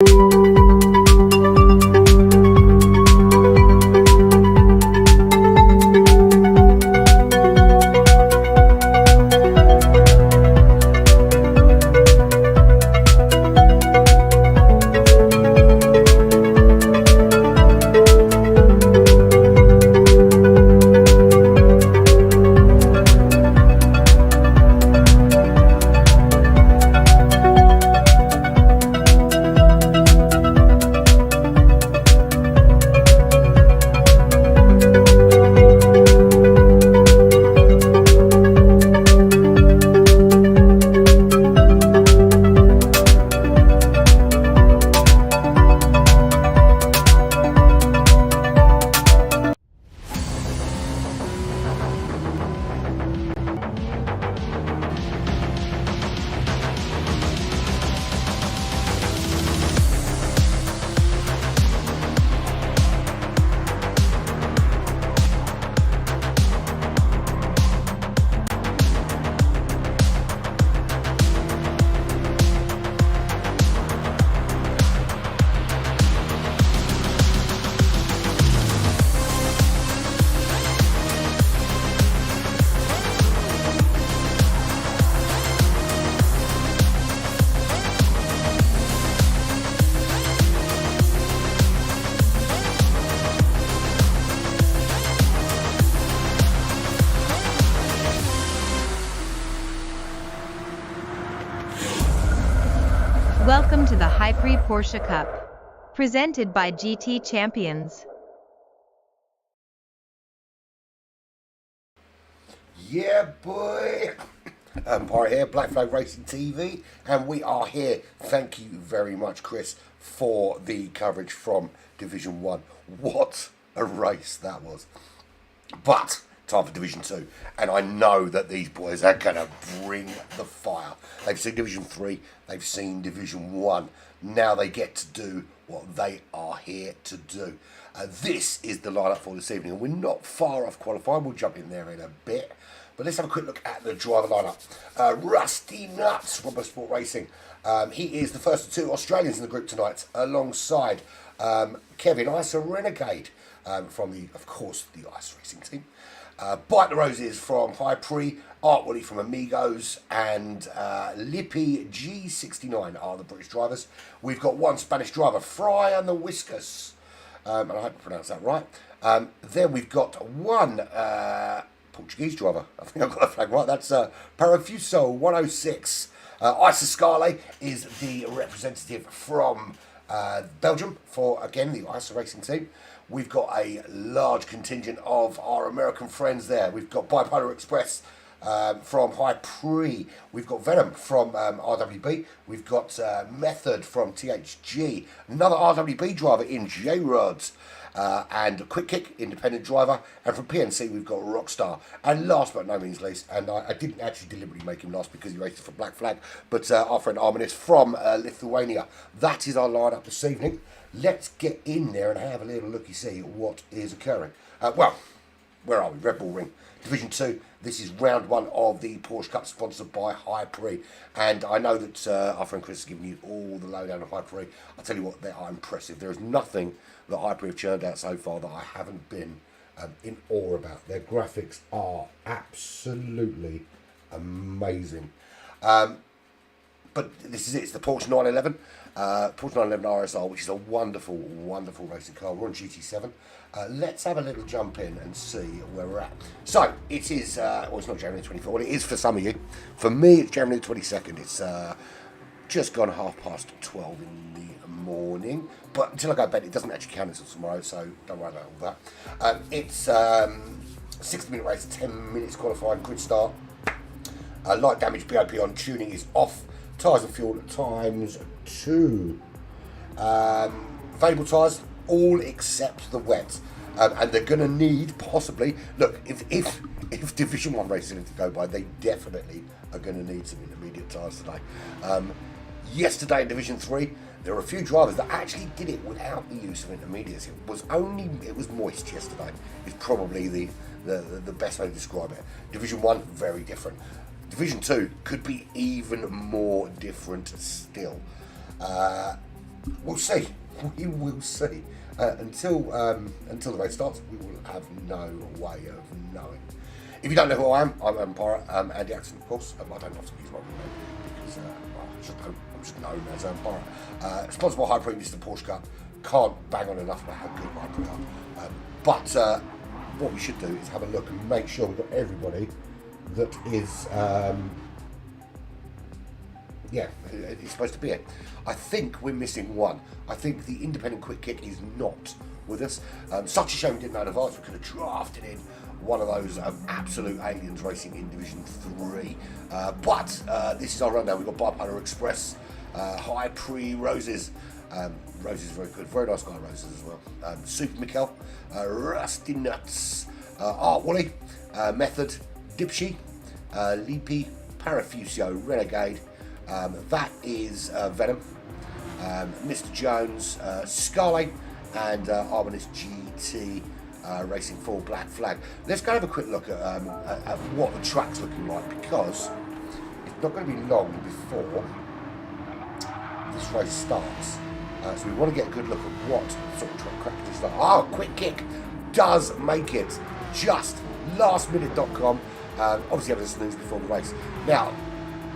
Welcome to the RWB Porsche Cup, presented by GT Champions. Yeah, boy. Pirate here, Black Flag Racing TV, and we are here. Thank you very much, Chris, for the coverage from Division 1. What a race that was. But time for Division 2, and I know that these boys are going to bring the fire. They've seen Division 3, they've seen Division 1. Now they get to do what they are here to do. This is the lineup for this evening, and we're not far off qualifying. We'll jump in there in a bit. But let's have a quick look at the driver lineup. Rusty Nuts from Sport Racing. He is the first of two Australians in the group tonight, alongside Kevin Isa Renegade from of course, the Ice Racing team. Bite the Roses from High Pre, Art Woolley from Amigos, and Lippy G69 are the British drivers. We've got one Spanish driver, Fry and the Whiskers, and I hope I pronounced that right. Then we've got one Portuguese driver. I think I've got that flag right. That's Parafuso 106. Isa Scale is the representative from Belgium for, again, the Ice Racing team. We've got a large contingent of our American friends there. We've got Bipolar Express from High Pre. We've got Venom from RWB. We've got Method from THG. Another RWB driver in J-Rods. And Quick Kick, independent driver. And from PNC, we've got Rockstar. And last but no means least, and I didn't actually deliberately make him last because he raced for Black Flag, but our friend Arminis from Lithuania. That is our lineup this evening. Let's get in there and have a little looky-see at what is occurring. Well, where are we? Red Bull Ring. Division 2. This is round 1 of the Porsche Cup, sponsored by High Pre. And I know that our friend Chris has given you all the lowdown of High Pre. I'll tell you what, they are impressive. There is nothing that High Pre have churned out so far that I haven't been in awe about. Their graphics are absolutely amazing. But this is it. It's the Porsche 911. Porsche 911 RSR, which is a wonderful, wonderful racing car. We're on GT7. Let's have a little jump in and see where we're at. So, it is, well, it's not January 24th. Well, it is for some of you. For me, it's January 22nd. It's just gone 12:30 in the morning. But until I go to bed, it doesn't actually count until tomorrow, so don't worry about all that. It's 60-minute race, 10 minutes qualifying, grid start. Light damage, BOP on, tuning is off. Tyres and fuel times 2. Available tyres, all except the wet. And they're going to need, possibly, look, if Division 1 racing to go by, they definitely are going to need some intermediate tyres today. Yesterday in Division 3, there were a few drivers that actually did it without the use of intermediates. It was moist yesterday. It's probably the best way to describe it. Division 1, very different. Division 2 could be even more different still. We'll see. We will see. Until the race starts, we will have no way of knowing. If you don't know who I am, I'm Empire, Andy Axon, of course. I don't have to use my real name because I'm just known as Empire. Sponsored by High Pre, this is the Porsche Cup. Can't bang on enough about how good High Pre are. But what we should do is have a look and make sure we've got everybody that is, it's supposed to be it. I think we're missing one. I think the independent quick kick is not with us. Such a shame we didn't know in advance. We could have drafted in one of those absolute aliens racing in Division 3. But this is our rundown. We've got Bipolar Express, High Pre Roses. Roses is very good. Very nice guy, Roses as well. Super Mikel, Rusty Nuts, Art Wally, Method, Dipshy, Leapy, Parafusio, Renegade. That is Venom, Mr. Jones, Scarlet, and Arminus GT Racing 4 Black Flag. Let's go have a quick look at what the track's looking like, because it's not going to be long before this race starts. So we want to get a good look at what sort of track this starts. Oh, Quick Kick does make it. Just lastminute.com. Obviously having a snooze before the race. Now,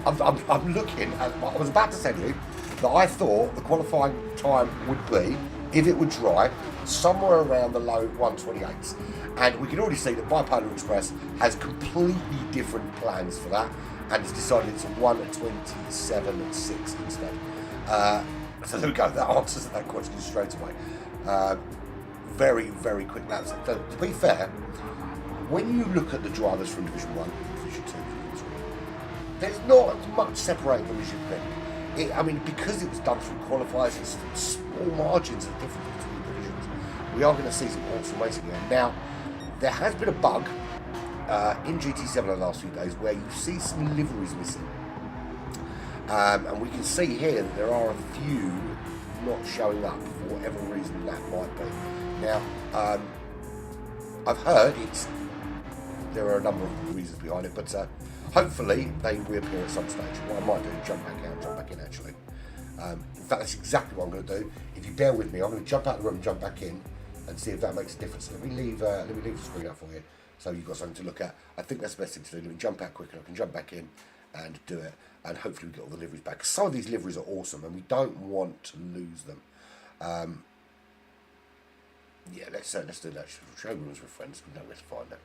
I'm looking at, I was about to tell you that I thought the qualifying time would be, if it were dry, somewhere around the low 128s. And we can already see that Bipolar Express has completely different plans for that, and it's decided it's 127.6 instead. So there we go, that answers that question straight away. Very, very quick laps. To be fair, when you look at the drivers from Division 1, Division 2, Division 3, there's not as much separating them as you think. I mean, because it was done through qualifiers, it's small margins of difference between divisions. We are going to see some awesome racing here. Now, there has been a bug in GT7 in the last few days where you see some liveries missing. And we can see here that there are a few not showing up for whatever reason that might be. Now, I've heard there are a number of reasons behind it, but hopefully they reappear at some stage. What I might do is jump back out, jump back in actually. In fact, that's exactly what I'm going to do. If you bear with me, I'm going to jump out of the room and jump back in and see if that makes a difference. Let me leave the screen up for you so you've got something to look at. I think that's the best thing to do. Let me jump out quick and I can jump back in and do it, and hopefully we get all the liveries back. Some of these liveries are awesome and we don't want to lose them. Yeah, let's do that. Showrooms with friends, we know where to find them.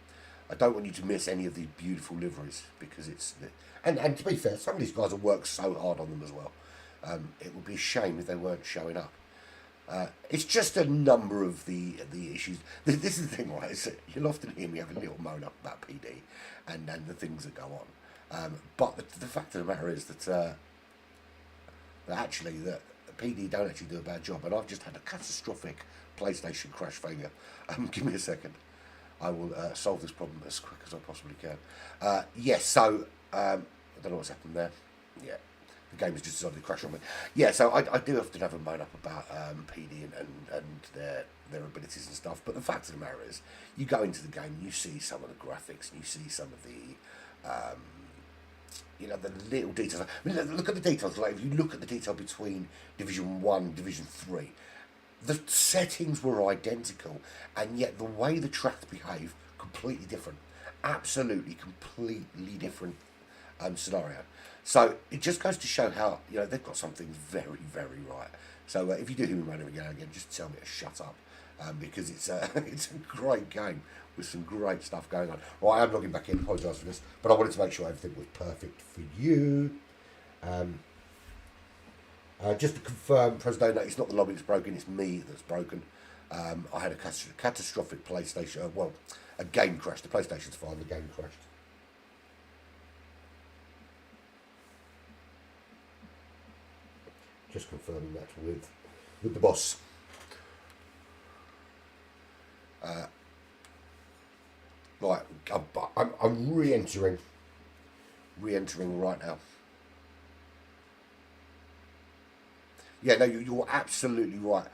I don't want you to miss any of these beautiful liveries, because it's, and to be fair, some of these guys have worked so hard on them as well. It would be a shame if they weren't showing up. It's just a number of the issues. This is the thing, right? Is you'll often hear me have a little moan up about PD and the things that go on. But the fact of the matter is that actually that PD don't actually do a bad job, and I've just had a catastrophic PlayStation crash failure. Give me a second. I will solve this problem as quick as I possibly can. Yes, so I don't know what's happened there. Yeah, the game has just decided to crash on me. Yeah, so I do often have a moan up about PD and their abilities and stuff. But the fact of the matter is, you go into the game, you see some of the graphics, and you see some of the the little details. I mean, look at the details. Like if you look at the detail between Division 1 and Division 3, the settings were identical, and yet the way the tracks behave, completely different. Absolutely, completely different scenario. So it just goes to show how they've got some things very, very right. So if you do hear me moaning again, just tell me to shut up, because it's it's a great game with some great stuff going on. Well, I am logging back in. Apologise for this, but I wanted to make sure everything was perfect for you. Just to confirm, President, it's not the lobby that's broken, it's me that's broken. I had a catastrophic PlayStation, a game crash. The PlayStation's fine, the game crashed. Just confirming that with the boss. Right, I'm re-entering right now. Yeah, no, you're absolutely right.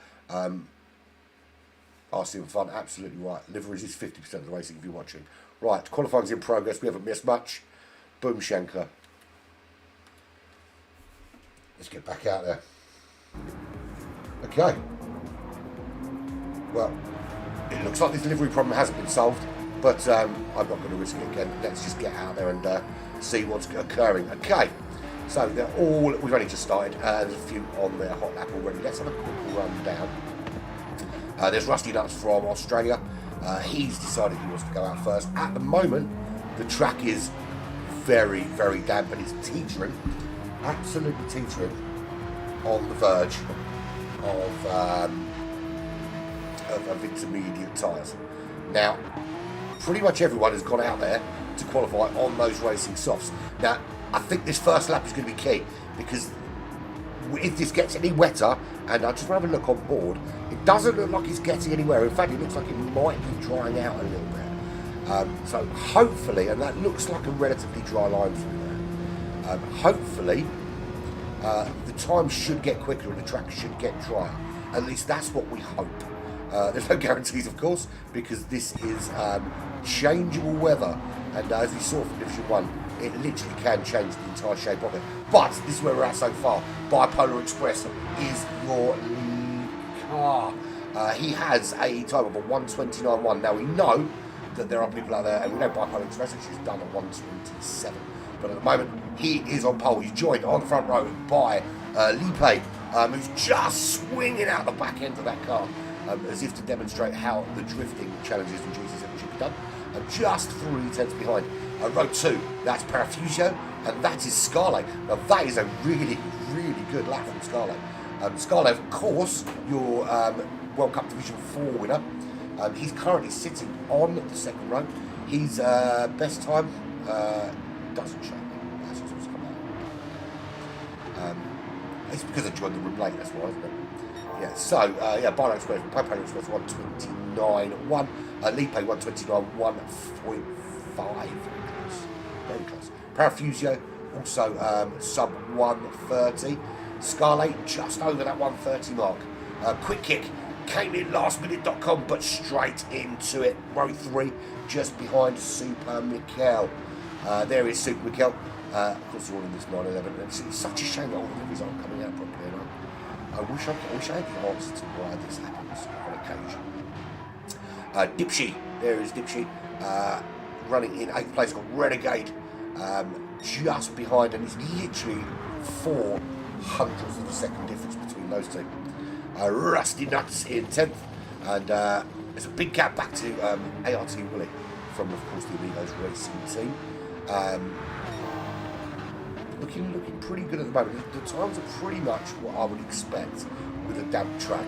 RC and Fun, absolutely right. Liveries is 50% of the racing if you're watching. Right, qualifying's in progress. We haven't missed much. Boom Shanker. Let's get back out there. Okay. Well, it looks like this delivery problem hasn't been solved, but I'm not going to risk it again. Let's just get out there and see what's occurring. Okay. So they're all, we've only just started, there's a few on their hot lap already. Let's have a quick run down. There's Rusty Nuts from Australia. He's decided he wants to go out first. At the moment, the track is very, very damp and it's teetering, absolutely teetering on the verge of intermediate tyres. Now, pretty much everyone has gone out there to qualify on those racing softs. Now, I think this first lap is going to be key because if this gets any wetter, and I just want to have a look on board, it doesn't look like it's getting anywhere. In fact, it looks like it might be drying out a little bit. So hopefully, and that looks like a relatively dry line through there, hopefully the time should get quicker and the track should get drier. At least that's what we hope. There's no guarantees, of course, because this is changeable weather, and as we saw from Division 1, it literally can change the entire shape of it. But this is where we're at so far. Bipolar Express is your lead car. He has a time of a 1:29.1. Now we know that there are people out there, and we know Bipolar Express has done a 1:27. But at the moment, he is on pole. He's joined on the front row by Lipe, who's just swinging out the back end of that car, as if to demonstrate how the drifting challenges in GT7 should be done. Just 3 tenths behind. Row 2, that's Parafusio, and that is Scarlet. Now that is a really, really good lap from Scarlet. Scarlet, of course, your World Cup Division 4 winner. He's currently sitting on the second row. His best time doesn't show. That's what's supposed to come out. It's because I joined the room late, that's why, isn't it? Yeah, so, Bipolar Express, 129.1, Lipe 129.1.5, very close. Parafusio, also sub 130. Scarlet, just over that 130 mark. Quick Kick, came in lastminute.com, but straight into it. Row 3, just behind Super Mikel. There is Super Mikel. Of course, they're all in this 911. It's such a shame that all the deliveries aren't coming out properly enough. I wish I had the answer to why this happens on occasion. Dipshy, there is Dipshy, running in 8th place, got Renegade just behind, and it's literally 0.04 of a second difference between those two. Rusty Nuts in 10th, and there's a big gap back to ART Willie from, of course, the Amigos Racing team. Looking pretty good at the moment. The times are pretty much what I would expect with a damp track.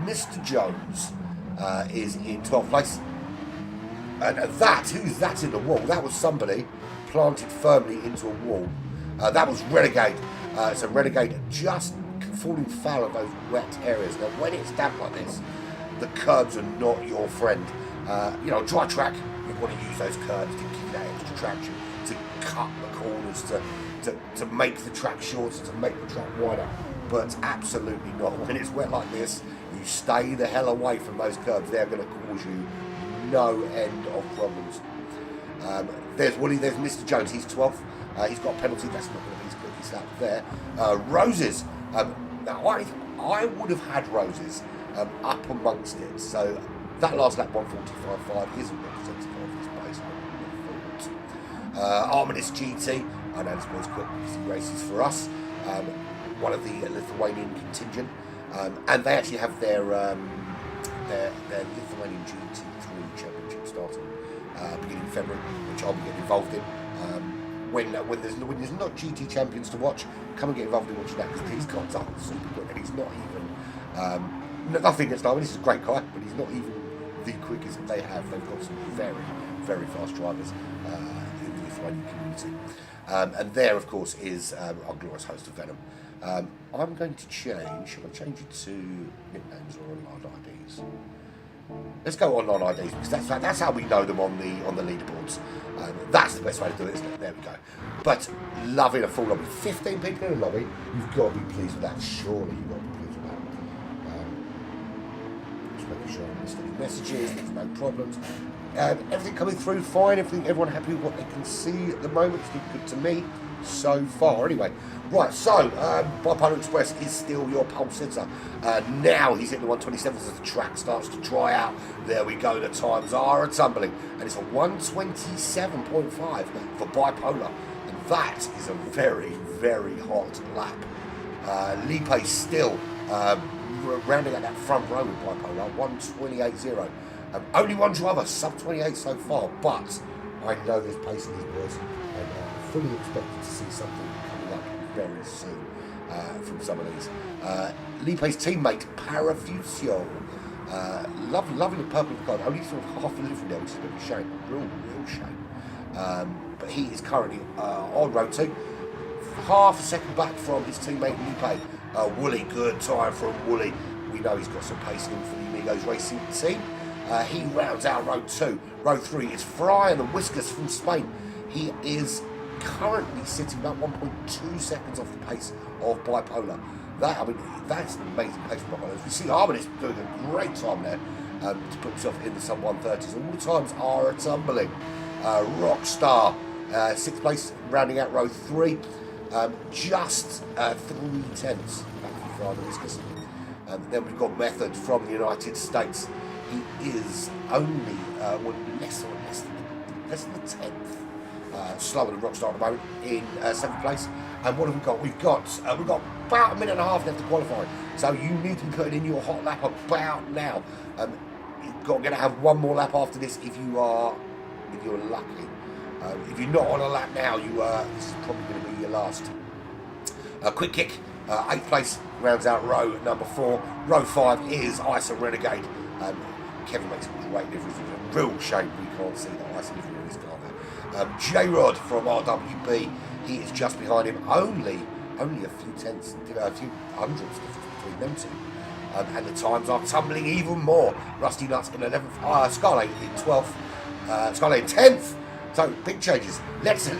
Mr. Jones is in 12th place. And who's that in the wall? That was somebody planted firmly into a wall. That was Renegade. So Renegade just falling foul of those wet areas. Now, when it's damp like this, the curbs are not your friend. Dry track, you want to use those curbs to give that extra traction, to cut the corners, to make the track shorter, to make the track wider. But absolutely not. When it's wet like this, you stay the hell away from those curbs. They're going to cause you no end of problems. There's Wooly, there's Mr. Jones, he's 12th. He's got a penalty, that's not going to be his cookie slap there. Roses, now I would have had Roses up amongst it, so that last lap 1:45.5 isn't representative of his pace, I Arminus GT, I know this boy's quick because he races for us, one of the Lithuanian contingent, and they actually have their Lithuanian GT3 championship starting beginning of February, which I'll be getting involved in. When there's not GT champions to watch, come and get involved in watching that, because these guys are super quick, and he's not even nothing against Darwin. This is a great car, but he's not even the quickest that they have. They've got some very, very fast drivers in the Lithuanian community. And there, of course, is our glorious host of Venom. I'm going to change. Shall I change it to nicknames or online IDs? Let's go online IDs, because that's how we know them on the leaderboards. That's the best way to do it, isn't it? There we go. But loving a full lobby, 15 people in a lobby. You've got to be pleased with that. Surely you've got to be pleased with that. Just making sure I missed any messages. There's no problems. Everything coming through fine. Everyone happy with what they can see at the moment. It's looking good to me. so far. Anyway, right, so Bipolar Express is still your pole sitter. Now he's in the 127s as the track starts to dry out. There we go, the times are tumbling, and it's a 127.5 for Bipolar, and that is a very, very hot lap. Lipe still rounding out that front row with Bipolar, 128.0. Only one driver, sub 28 so far, but I know there's pace in these boys, and I'm fully expected to see something coming up very soon from some of these. Lipe's teammate, Parafucio, lovely purple card, only sort of half a livery there, which is a bit of a shame, real shame. But he is currently on road 2, half a second back from his teammate Lipe. Wooly, good time from Wooly. We know he's got some pace in for the Amigos Racing team. He rounds out row 2. Row 3 is Fry and the Whiskers from Spain. He is currently sitting about 1.2 seconds off the pace of Bipolar. That's an amazing pace for Bipolar. We see Harmonist doing a great time there to put himself in the sub 130s. All the times are tumbling. Rockstar, 6th place, rounding out row 3. Just 3/10 back from the Whiskers. Then we've got Method from the United States. He is only less than the 10th, slower than Rockstar at the moment in 7th place. And what have we got? We've got about a minute and a half left to qualify. So you need to be putting in your hot lap about now. You're going to have one more lap after this if you're lucky. If you're not on a lap now, this is probably going to be your last. Quick kick, 8th place, rounds out row number 4. Row 5 is ISA Renegade. Kevin makes a great livery. It's a real shame we can't see the ISA livery in this car there. J-Rod from RWB, he is just behind him. Only a few tenths, a few hundreds difference between them two. And the times are tumbling even more. Rusty Nuts in 11th, Scarlet in 12th, Scarlet in 10th. So big changes. Let's do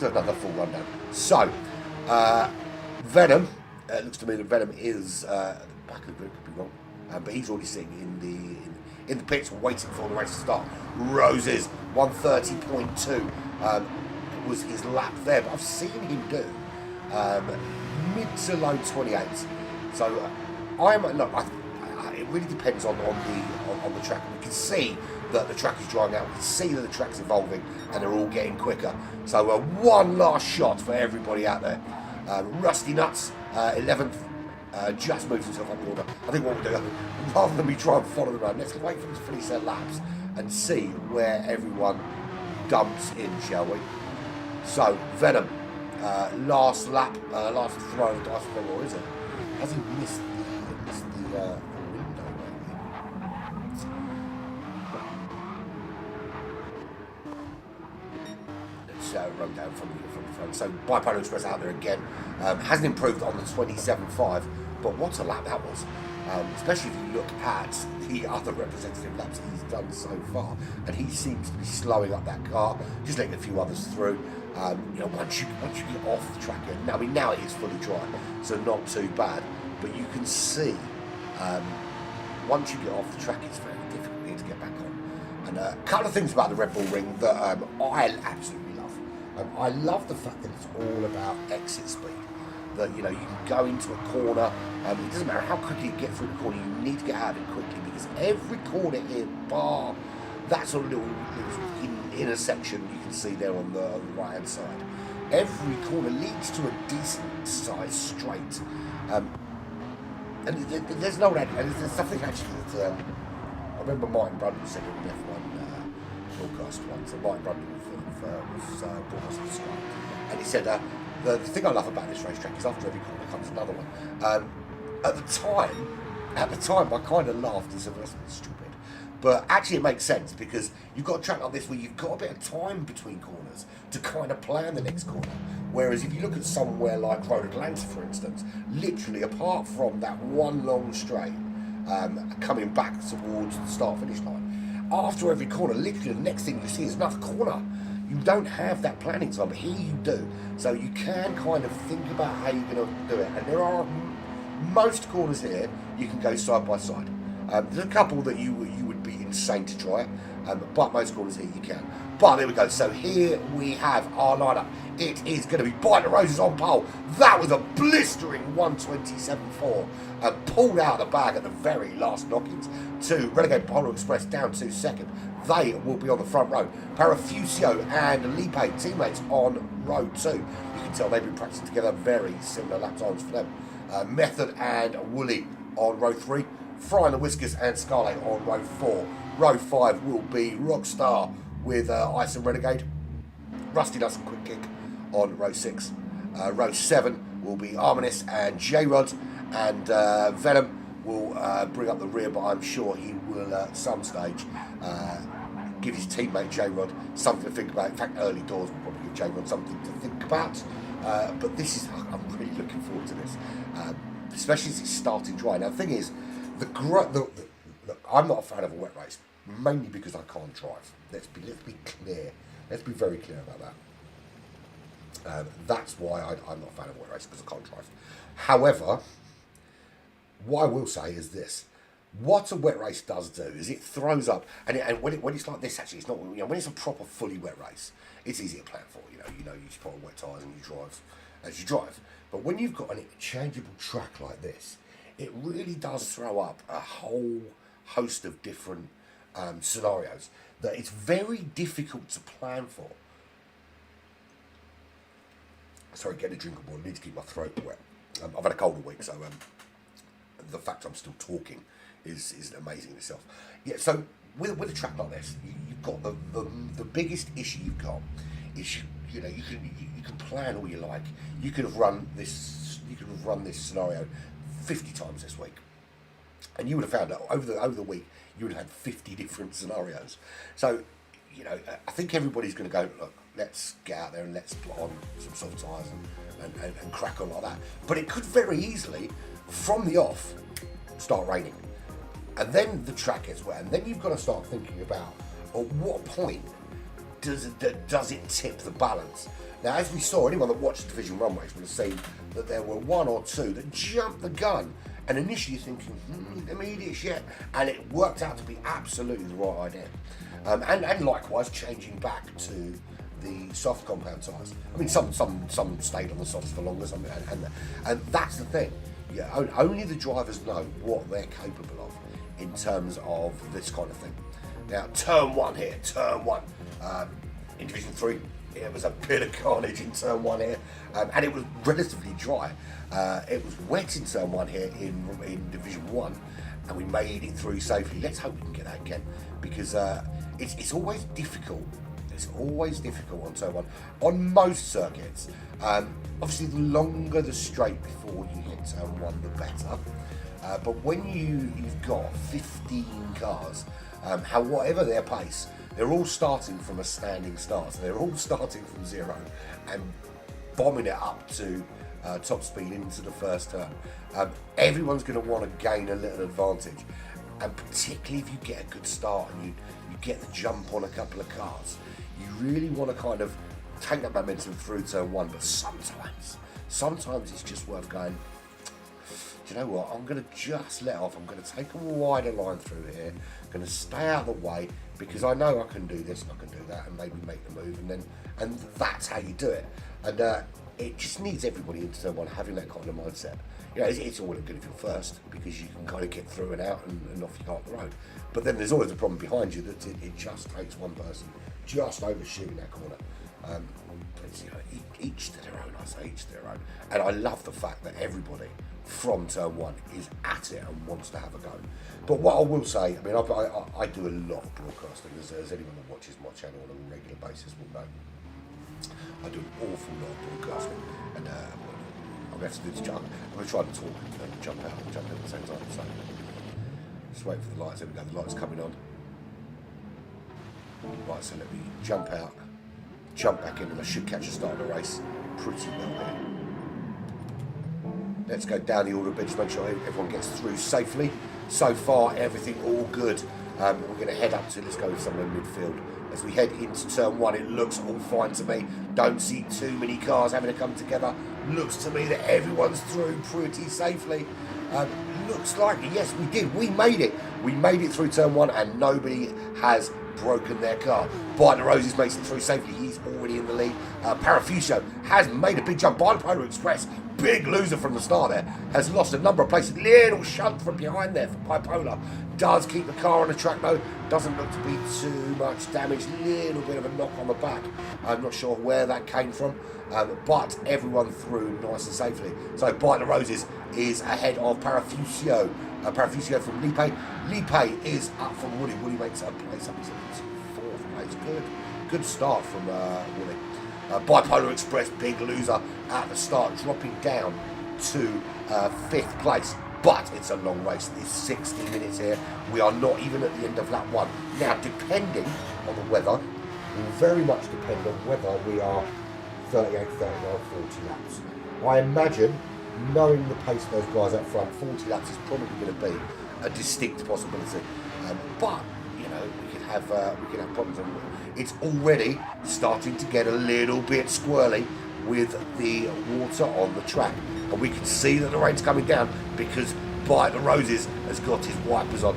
another full rundown. So Venom, looks to me that Venom is back of the grid, could be wrong, but he's already sitting in the pits waiting for the race to start. Roses 130.2 was his lap there, but I've seen him do mid to low 28s. So it really depends on the track. We can see that the track is drying out. We can see that the track's evolving, and they're all getting quicker. So one last shot for everybody out there. Rusty Nuts, 11th, just moves himself up the order. I think what we'll do, rather than me try and follow them around, let's wait for them to finish their laps and see where everyone dumps in, shall we? So Venom, last lap, last throw of dice, or is it? Has he missed the window? Run down from the front. So Bipolar Express out there again. Hasn't improved on the 27.5, but what a lap that was. Especially if you look at the other representative laps he's done so far, and he seems to be slowing up that car, just letting a few others through. Once you get off the track, now it is fully dry, so not too bad. But you can see once you get off the track, it's very difficult here to get back on. And a couple of things about the Red Bull Ring that I absolutely love. I love the fact that it's all about exit speed. That you can go into a corner. It doesn't matter how quickly you get through the corner. You need to get out of it quickly, because every corner here, bar that sort of little intersection you can see there on the right hand side, every corner leads to a decent sized straight. And there's no end. And there's something actually that I remember Martin Brundle said in the F1 broadcast once. So Martin Brundle was broadcast described, and he said the thing I love about this racetrack is after every corner comes another one. At the time, I kind of laughed and said, well, that's stupid. But actually it makes sense, because you've got a track like this where you've got a bit of time between corners to kind of plan the next corner. Whereas if you look at somewhere like Road Atlanta, for instance, literally apart from that one long straight coming back towards the start-finish line, after every corner, literally the next thing you see is another corner. You don't have that planning time, but here you do. So you can kind of think about how you're going to do it. And there are most corners here you can go side by side. There's a couple that you would be insane to try. but most corners here you can. But there we go. So here we have our lineup. It is going to be Bite the Roses on pole. That was a blistering 127.4 and pulled out of the bag at the very last knockings to Renegade Polar Express down to second. They will be on the front row. Parafusio and Lipe, teammates on row 2. You can tell they've been practicing together, very similar lap times for them. Method and Wooly on row 3. Fry and the Whiskers and Scarlet on row 4. Row 5 will be Rockstar with Ice and Renegade. Rusty Nuts and Quick Kick on row 6. Row 7 will be Arminis and J-Rod, and Venom will bring up the rear, but I'm sure he will at some stage give his teammate J-Rod something to think about. In fact, early doors will probably give J-Rod something to think about. But this is, I'm really looking forward to this, especially as it's starting dry. Now the thing is, I'm not a fan of a wet race, mainly because I can't drive. Let's be clear. Let's be very clear about that. That's why I'm not a fan of a wet race, because I can't drive. However, what I will say is this: what a wet race does do is it throws up, and when it's like this, actually, it's not. You know, when it's a proper fully wet race, it's easy to plan for. You just put on wet tyres and you drive as you drive. But when you've got an interchangeable track like this, it really does throw up a whole host of different scenarios that it's very difficult to plan for. Sorry, get a drink of water. I need to keep my throat wet. I've had a colder week, so the fact I'm still talking is amazing in itself. Yeah, so with a track like this, you've got the biggest issue you've got is you can plan all you like. You could have run this scenario 50 times this week, and you would have found that over the week you would have had 50 different scenarios. So I think everybody's going to go, look, let's get out there and let's put on some soft tyres and crack on like that. But it could very easily, from the off, start raining, and then the track gets wet, and then you've got to start thinking about at what point does it tip the balance. Now, as we saw, anyone that watched Division 1 race would have seen that there were one or two that jumped the gun, and initially you're thinking, immediate shit, and it worked out to be absolutely the right idea. And likewise, changing back to the soft compound tyres. I mean, some stayed on the softs for longer, and that's the thing. Yeah, only the drivers know what they're capable of in terms of this kind of thing. Now, turn 1 here, turn 1. In Division 3, it was a bit of carnage in turn 1 here, and it was relatively dry. It was wet in turn 1 here in Division 1, and we made it through safely. Let's hope we can get that again, because it's always difficult. It's always difficult on turn 1 on most circuits. Obviously, the longer the straight before you hit turn 1, the better. But when you've got 15 cars, whatever their pace, they're all starting from a standing start. So they're all starting from 0 and bombing it up to top speed into the first turn. Everyone's going to want to gain a little advantage, and particularly if you get a good start and you get the jump on a couple of cars, you really want to kind of take that momentum through turn 1. But sometimes it's just worth going, do you know what, I'm going to just let off. I'm going to take a wider line through here. I'm going to stay out of the way, because I know I can do this and I can do that, and maybe make the move, and that's how you do it. And it just needs everybody into turn 1 having that kind of mindset. It's all good if you're first, because you can kind of get through and out and off you go up the road. But then there's always a problem behind you that it just takes one person just overshooting that corner. Each to their own, I say, each to their own. And I love the fact that everybody from turn 1 is at it and wants to have a go. But what I will say, I mean, I do a lot of broadcasting, as anyone that watches my channel on a regular basis will know. I do an awful lot of broadcasting, and I'm going to have to do this jump. I'm going to try to talk and jump out and jump in at the same time. So just wait for the lights. There we go, the lights coming on. Right, so let me jump out, jump back in, and I should catch a start of the race pretty well here. Let's go down the order a bit to make sure everyone gets through safely. So far, everything all good. We're going to head up to, let's go somewhere midfield. As we head into turn 1, it looks all fine to me. Don't see too many cars having to come together. Looks to me that everyone's through pretty safely. Looks like, yes, we did. We made it. We made it through turn 1, and nobody has broken their car. By the Roses makes it through safely. He's already in the lead. Parafuso has made a big jump. Bipolar Express, big loser from the start there, has lost a number of places. Little shunt from behind there for Bipolar. Does keep the car on the track though. Doesn't look to be too much damage. Little bit of a knock on the back. I'm not sure where that came from. But everyone through nice and safely. So By the Roses is ahead of Parafuso. Parafuso from Lipe. Lipe is up from Woody. Woody makes a place up. He's in fourth place. Good start from Woody. Bipolar Express, big loser at the start, dropping down to fifth place. But it's a long race. It's 60 minutes here. We are not even at the end of lap one. Now, depending on the weather, will very much depend on whether we are 38, 39, 40 laps. I imagine, knowing the pace of those guys up front, 40 laps is probably going to be a distinct possibility. But you know, we could have problems. It's already starting to get a little bit squirrely with the water on the track, and we can see that the rain's coming down because By the Roses has got his wipers on,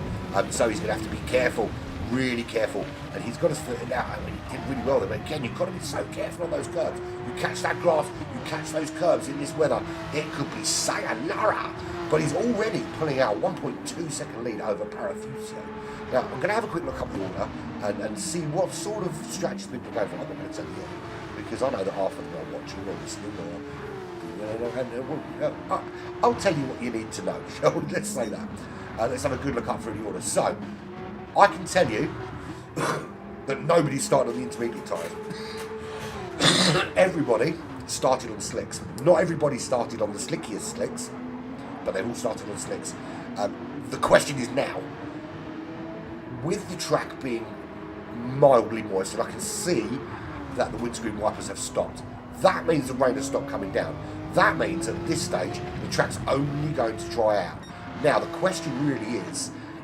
so he's going to have to be careful, really careful, and he's got his foot in out. I mean, he did really well there, but again, you've got to be so careful on those curves. You catch that grass, you catch those curves in this weather, it could be sayonara. But he's already pulling out 1.2 second lead over Parafuso. Now, I'm going to have a quick look up the order and see what sort of strategies we've been going for. I'm not going to tell you yet, because I know that half of them are watching or listening, or I'll tell you what you need to know, shall we? Let's say that. Let's have a good look up through the order. So, I can tell you that nobody started on the intermediate tyres. Everybody started on slicks. Not everybody started on the slickiest slicks, but they've all started on slicks. The question is now, with the track being mildly moist, and I can see that the windscreen wipers have stopped, that means the rain has stopped coming down. That means at this stage, the track's only going to dry out. Now, the question really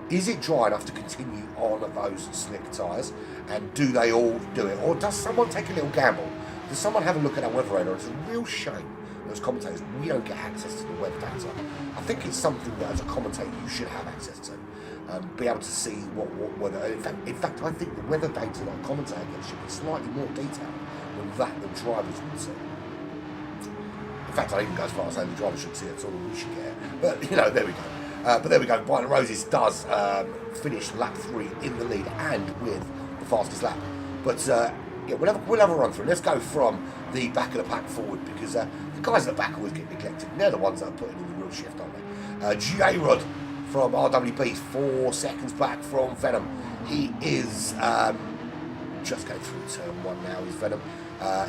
is it dry enough to continue on those slick tyres, and do they all do it? Or does someone take a little gamble? Does someone have a look at our weather radar? It's a real shame, as commentators, we don't get access to the weather data. I think it's something that, as a commentator, you should have access to. Be able to see what weather. In fact, I think the weather data that a commentator gets should be slightly more detailed than that the drivers would see. In fact, I even go as far as saying the drivers should see it, so we should get it. But, you know, there we go. But there we go. By the Roses does finish lap 3 in the lead and with the fastest lap. But yeah, we'll have a run through. Let's go from the back of the pack forward, because the guys at the back always get neglected. They're the ones that are putting in the real shift, aren't they? J-Rod from RWB, 4 seconds back from Venom. He is just going through turn 1 now, is Venom.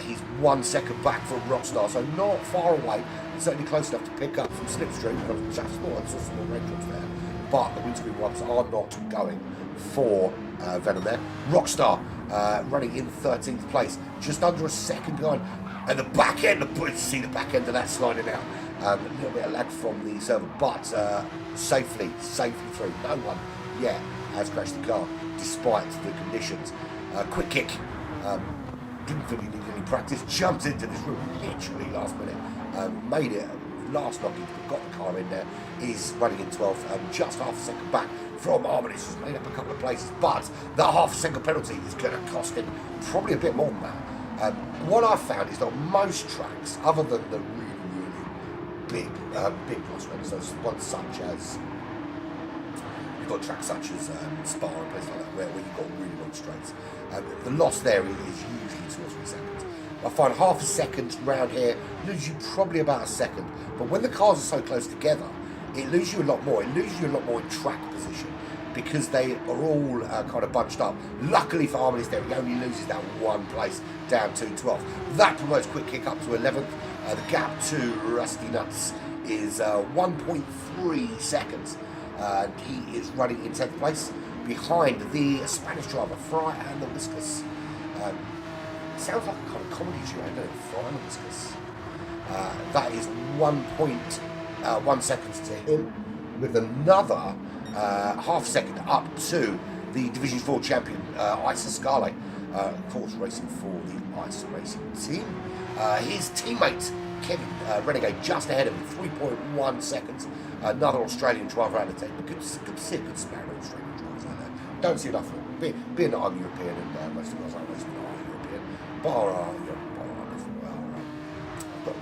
He's 1 second back from Rockstar, so not far away. Certainly close enough to pick up some slipstream. Just saw some more raindrops there, but the windscreen wipers are not going for Venom there. Rockstar running in 13th place, just under a second behind, and the back end, see the back end of that sliding out. A little bit of lag from the server, but safely through. No one yet has crashed the car, despite the conditions. Quick kick. Didn't think he needed any practice. Jumped into this room literally last minute. Made it last knockage, but got the car in there. He's running in 12th, just half a second back from Harmonies, who's made up a couple of places. But that half a second penalty is going to cost him probably a bit more than that. What I've found is that on most tracks, other than the really big crossroads, those ones such as, you've got tracks such as Spa and places like that, where you've got really long straights. The loss there is usually 2 or 3 seconds. I find half a second round here loses you probably about a second. But when the cars are so close together, it loses you a lot more. It loses you a lot more in track position, because they are all kind of bunched up. Luckily for Harmonies there, he only loses that 1 place down to 12th. That promotes Quick Kick up to 11th. The gap to Rusty Nuts is 1.3 seconds. He is running in 10th place behind the Spanish driver, Fry and the Whiskers. Sounds like a kind of comedy duo, doesn't it? Fry and the Whiskers. That is 1.1 seconds to him, with another half second up to the Division 4 champion, Isa Scale, of course racing for the Ice Racing team. His teammate, Kevin Renegade, just ahead of him, 3.1 seconds. Another Australian driver out of the team. Good to see a good span of Australian drivers out there. Don't see enough of it. Being that I'm European and most of the guys I'm racing are European, bar but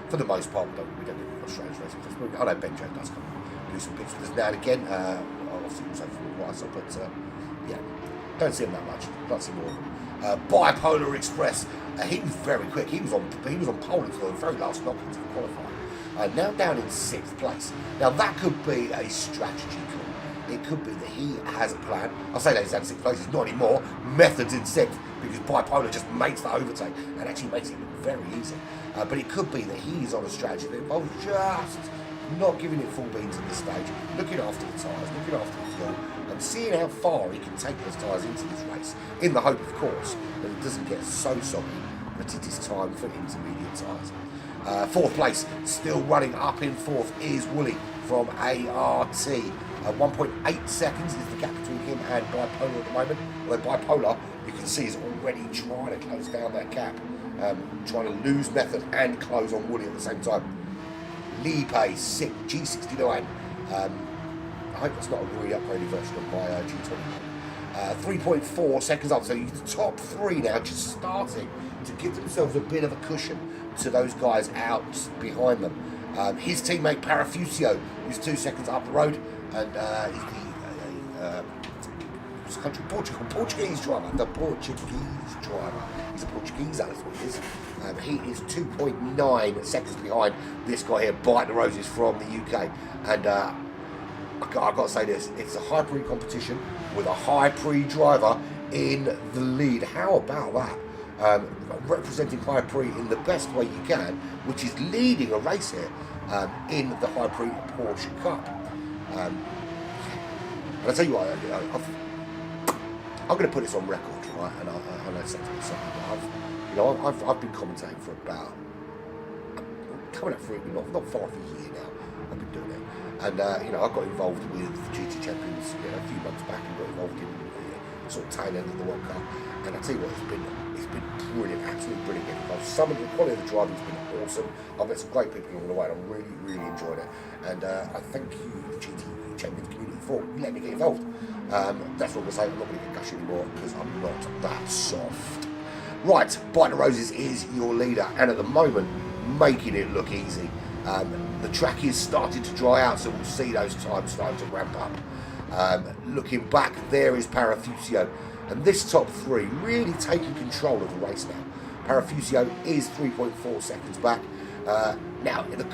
for the most part, we don't get Australian racing. I know Benjo does come and do some bits with us now and again. Obviously also from Rice, but yeah, don't see him that much. Don't see more of him. Bipolar Express. He was very quick. He was on pole until the very last knockings of qualifying. Now down in 6th place. Now that could be a strategy call. It could be that he has a plan. I say that he's down in 6th place. It's not anymore. Methods in 6th because Bipolar just makes the overtake and actually makes it look very easy. But it could be that he's on a strategy that involves just not giving it full beans at this stage, looking after the tyres, looking after the fuel, and seeing how far he can take those tyres into this race, in the hope, of course, that it doesn't get so soggy that it is time for intermediate tyres. 4th place, still running up in 4th, is Wooly from ART. 1.8 seconds is the gap between him and Bipolar at the moment. Although Bipolar, you can see, is already trying to close down that gap, trying to lose method and close on Wooly at the same time. Lipe, G69. I hope that's not a really upgraded version of my G20. 3.4 seconds up, so the top 3 now just starting to give themselves a bit of a cushion to those guys out behind them. His teammate Parafusio is 2 seconds up the road, and he's the Portuguese driver. The Portuguese driver. He's a Portuguese, that's what he is. He is 2.9 seconds behind this guy here, Bite the Roses from the UK. And I've got to say this, it's a high pre competition with a high pre driver in the lead. How about that? Representing high pre in the best way you can, which is leading a race here in the high pre Porsche Cup. And I'll tell you what, I'm going to put this on record, right? And I know it sounds like something, but I've been commentating for about coming up for not far off a year now. I've been doing it, and I got involved with the GT Champions a few months back, and got involved in the sort of tail end of the World Cup. And I tell you what, it's been brilliant, absolutely brilliant getting involved. Some of the quality of the driving has been awesome. I've met some great people along the way, and I'm really enjoying it. And I thank you, the GT Champions community, for letting me get involved. That's what I'm going to say. I'm not going to get gush anymore because I'm not that soft. Right, Bite the Roses is your leader, and at the moment, making it look easy. The track is starting to dry out, so we'll see those times starting to ramp up. Looking back, there is Parafusio, and this top 3 really taking control of the race now. Parafusio is 3.4 seconds back. Now, the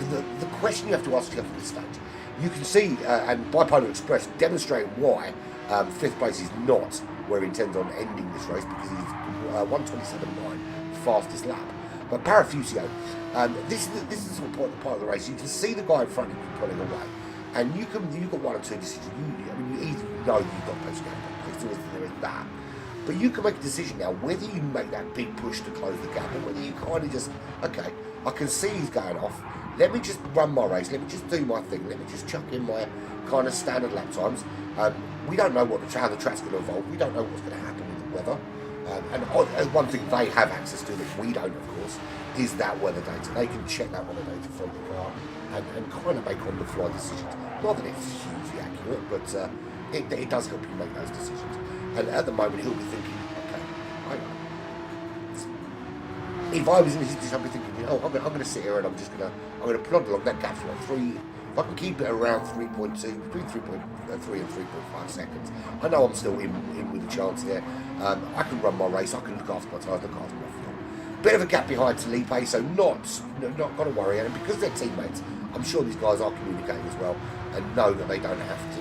question you have to ask yourself at this stage, you can see, and Bipolar Express demonstrating why 5th place is not where he intends on ending this race, because he's 1:27.9 fastest lap. But Parafusio, this is the part of the race. You can see the guy in front of you pulling away, and you've got 1 or 2 decisions. You either know you've got pace, there is that. But you can make a decision now whether you make that big push to close the gap, or whether you kind of just, okay, I can see he's going off. Let me just run my race. Let me just do my thing. Let me just chuck in my kind of standard lap times. We don't know how the track's going to evolve. We don't know what's going to happen with the weather. And one thing they have access to that we don't, of course, is that weather data. They can check that weather data from the car and kind of make on-the-fly decisions. Not that it's hugely accurate, but it does help you make those decisions. And at the moment, he'll be thinking, okay, if I was in his position, I'd be thinking, I'm going to sit here and I'm going to plod along that gap for like 3. If I can keep it around 3.2, between 3.3 and 3.5 seconds, I know I'm still in with a chance here. I can run my race, I can look after my tyres, look after my fuel. Bit of a gap behind to Lipe, so not got to worry. And because they're teammates, I'm sure these guys are communicating as well and know that they don't have to,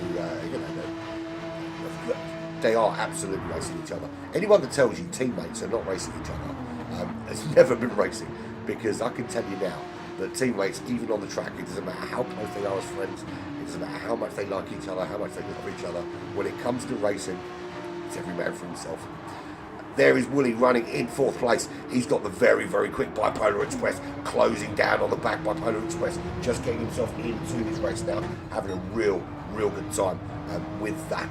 they are absolutely racing each other. Anyone that tells you teammates are not racing each other has never been racing, because I can tell you now that teammates, even on the track, it doesn't matter how close they are as friends, it doesn't matter how much they like each other, how much they love each other. When it comes to racing, it's every man for himself. There is Wooly running in 4th place. He's got the very quick Bipolar Express closing down on the back. Bipolar Express just getting himself into this race now, having a real good time with that,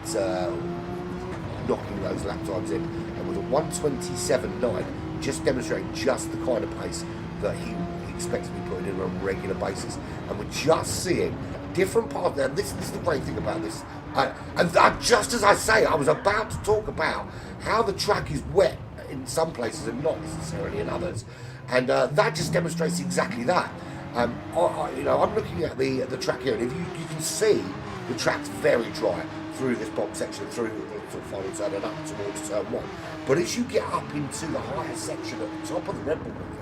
knocking those lap times in. And with a 1:27.9, just demonstrating just the kind of pace that he expects to be putting in on a regular basis. And we're just seeing different parts. And this is the great thing about this And just as I say, I was about to talk about how the track is wet in some places and not necessarily in others, and that just demonstrates exactly that. I'm looking at the track here, and if you can see the track's very dry through this bottom section, through the sort of final turn and up towards turn 1. But as you get up into the higher section at the top of the Red Bull Ring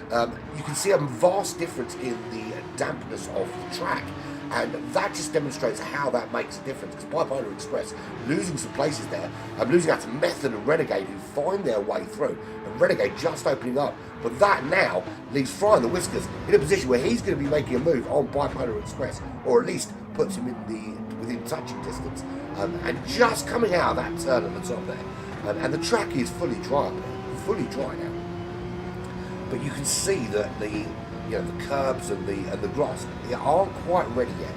here, you can see a vast difference in the dampness of the track. And that just demonstrates how that makes a difference. Because Bipolar Express losing some places there, losing out to Method and Renegade, who find their way through, and Renegade just opening up. But that now leaves Fry and the Whiskers in a position where he's going to be making a move on Bipolar Express, or at least puts him within touching distance, and just coming out of that turn at the top there. And the track is fully dry now. But you can see that the curbs and the grass, they aren't quite ready yet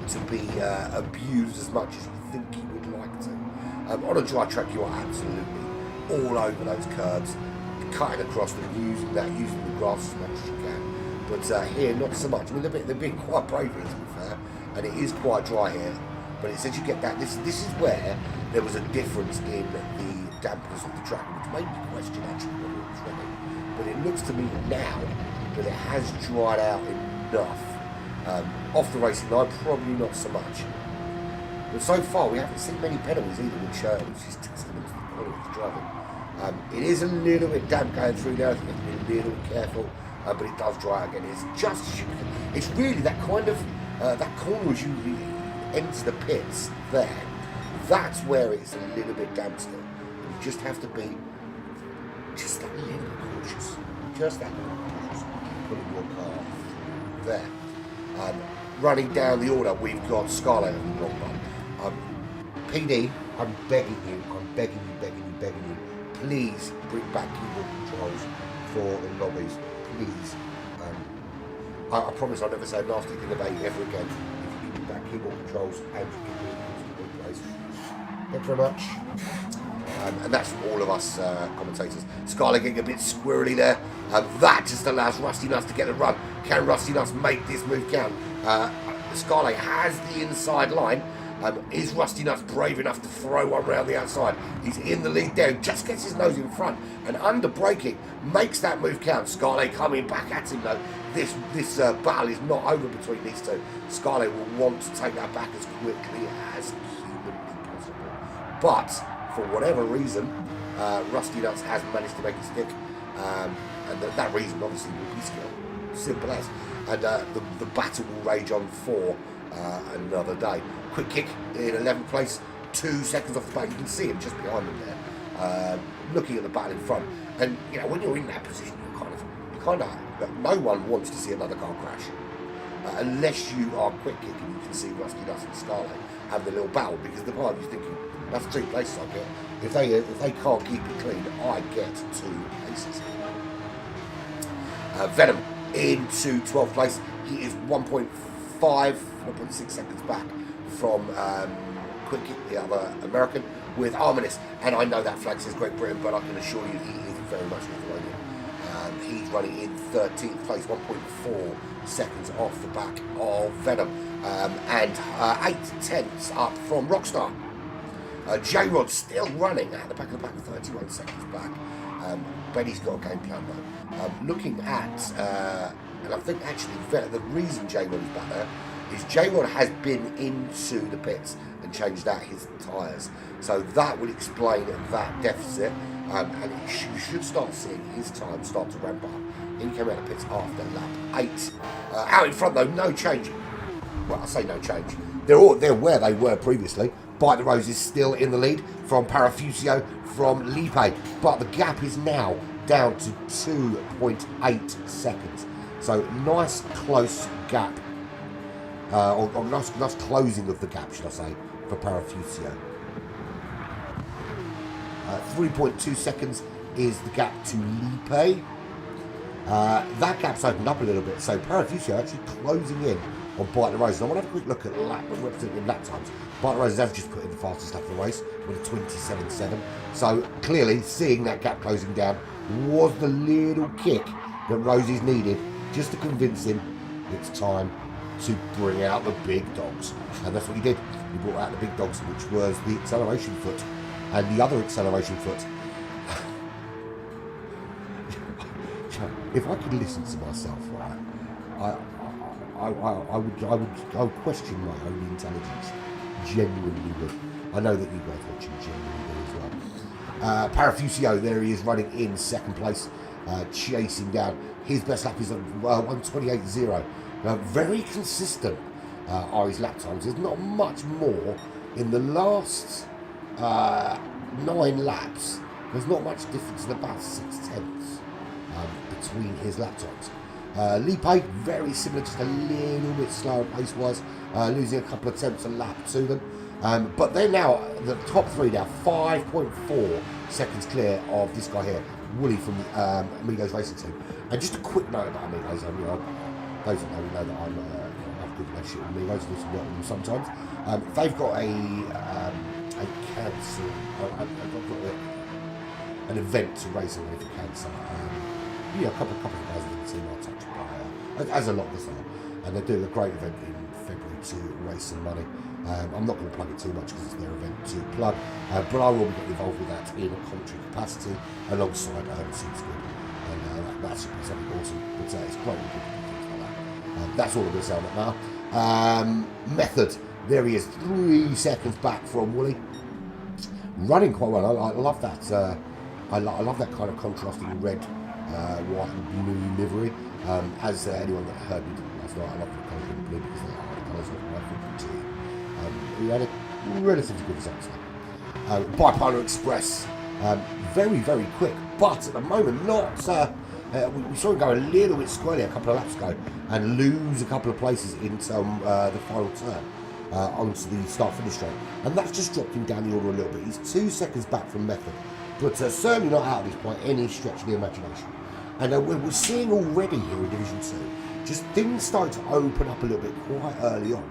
to be abused as much as you think you would like to. On a dry track, you are absolutely all over those curbs, cutting across them, using the grass as much as you can. But here, not so much. I mean, they're being quite brave here, to be fair, and it is quite dry here. But it says you get that. This is where there was a difference in the dampness of the track, which made me question actually whether it was ready. But it looks to me now that it has dried out enough. Off the racing line, probably not so much. But so far, we haven't seen many penalties either, which is testament to the quality of the driving. It is a little bit damp going through there. I think you have to be a little bit careful, but it does dry out again. It's just as you can. It's really that kind of that corner as you enter the pits there. That's where it's a little bit damp still. You just have to be just that little bit cautious. Just that little bit cautious. Putting your car there. Running down the order, we've got Scarlett in the long run. PD, I'm begging you, please bring back keyboard controls for the lobbies, please. I promise I'll never say a nasty thing about you ever again if you give me back keyboard controls and you give me keyboard plays. Thanks very much. And that's from all of us commentators. Scarlett getting a bit squirrely there. That just allows Rusty Nuts to get the run. Can Rusty Nuts make this move count? Scarlett has the inside line. Is Rusty Nuts brave enough to throw one round the outside? He's in the lead there, just gets his nose in front, and under braking makes that move count. Scarlett coming back at him though. This battle is not over between these two. Scarlett will want to take that back as quickly as humanly possible. But for whatever reason, Rusty Nuts has managed to make it stick, and that reason obviously will be skill. Simple as. And the battle will rage on for another day. Quick kick in 11th place, 2 seconds off the back. You can see him just behind him there, looking at the battle in front. And when you're in that position, you kind of no one wants to see another car crash, unless you are quick kicking. You can see Rusty Nuts and Scarlett having a little battle, because the part of you thinking that's 3 places I get. If they can't keep it clean, I get 2 places. Venom into 12th place. He is 1.6 seconds back from Quick Kick, the other American, with Arminis. And I know that flag says Great Britain, but I can assure you he is very much Lithuanian. He's running in 13th place, 1.4 seconds off the back of Venom, and 8/10 up from Rockstar. J-Rod still running at the back of the pack, 31 seconds back. Benny's got a game plan though. Looking at, and I think actually the reason J-Rod is back there is J-Rod has been into the pits and changed out his tyres. So that would explain that deficit, and you should start seeing his time start to ramp up. He came out of the pits after lap 8. Out in front though, no change. Well, I say no change. They're where they were previously. Bite the Rose is still in the lead from Parafusio, from Lipe, but the gap is now down to 2.8 seconds. So nice close gap, or nice closing of the gap, should I say, for Parafusio. 3.2 seconds is the gap to Lipe. That gap's opened up a little bit, so Parafusio actually closing in on Bite the Rose. And I want to have a quick look at representative lap times. Bite the Rose has just put in the fastest lap of the race with a 27.7. So clearly, seeing that gap closing down was the little kick that Rosie's needed just to convince him it's time to bring out the big dogs. And that's what he did. He brought out the big dogs, which was the acceleration foot and the other acceleration foot. If I could listen to myself, right, I would question my own intelligence. Genuinely would. I know that you guys watching genuinely do as well. Parafusio, there he is running in second place, chasing down. His best lap is a 1:28.0. Very consistent are his lap times. There's not much more in the last 9 laps. There's not much difference in about 6/10 between his lap times. Lipe, very similar, just a little bit slower pace-wise, losing a couple of tenths a lap to them. But they're now, the top 3 now, 5.4 seconds clear of this guy here, Wooly from the Amigos Racing Team. And just a quick note about Amigos, those that know that I'm have a good relationship with Amigos, do some work with them sometimes. They've got a cancer, an event to raise money for cancer. A couple of guys in the team are touched by as a lot of us are, and they're doing a great event in February to raise some money. I'm not going to plug it too much because it's their event to plug, but I will be getting involved with that in a commentary capacity alongside Seems Good, and that's something awesome. But it's great when people do things like that. That's all I'm going to say on that now. Method, there he is, 3 seconds back from Wooly, running quite well. I love that. I love that kind of contrasting red, white and blue livery. As anyone that heard me last night, I love the colours in blue because they are the colours of my football team. We had a relatively good result today. Bipolar Express, very, very quick, but at the moment not. We saw him go a little bit squirrely a couple of laps ago and lose a couple of places into the final turn onto the start-finish straight, and that's just dropped him down the order a little bit. He's 2 seconds back from Method, but certainly not out of this by any stretch of the imagination. And we're seeing already here in Division 2, just things starting to open up a little bit quite early on.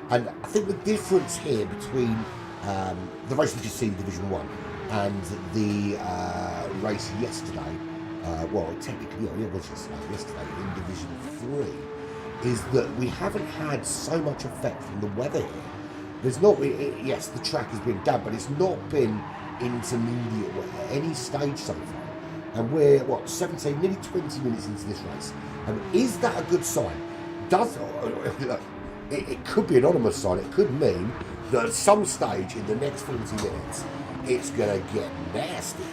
And I think the difference here between the race we just seen in Division 1 and the race yesterday, technically, it was yesterday in Division 3, is that we haven't had so much effect from the weather here. There's not, yes, the track has been damp, but it's not been intermediate at any stage so far. And we're, 17, nearly 20 minutes into this race. And is that a good sign? It could be an anonymous sign. It could mean that at some stage in the next 40 minutes, it's going to get nasty.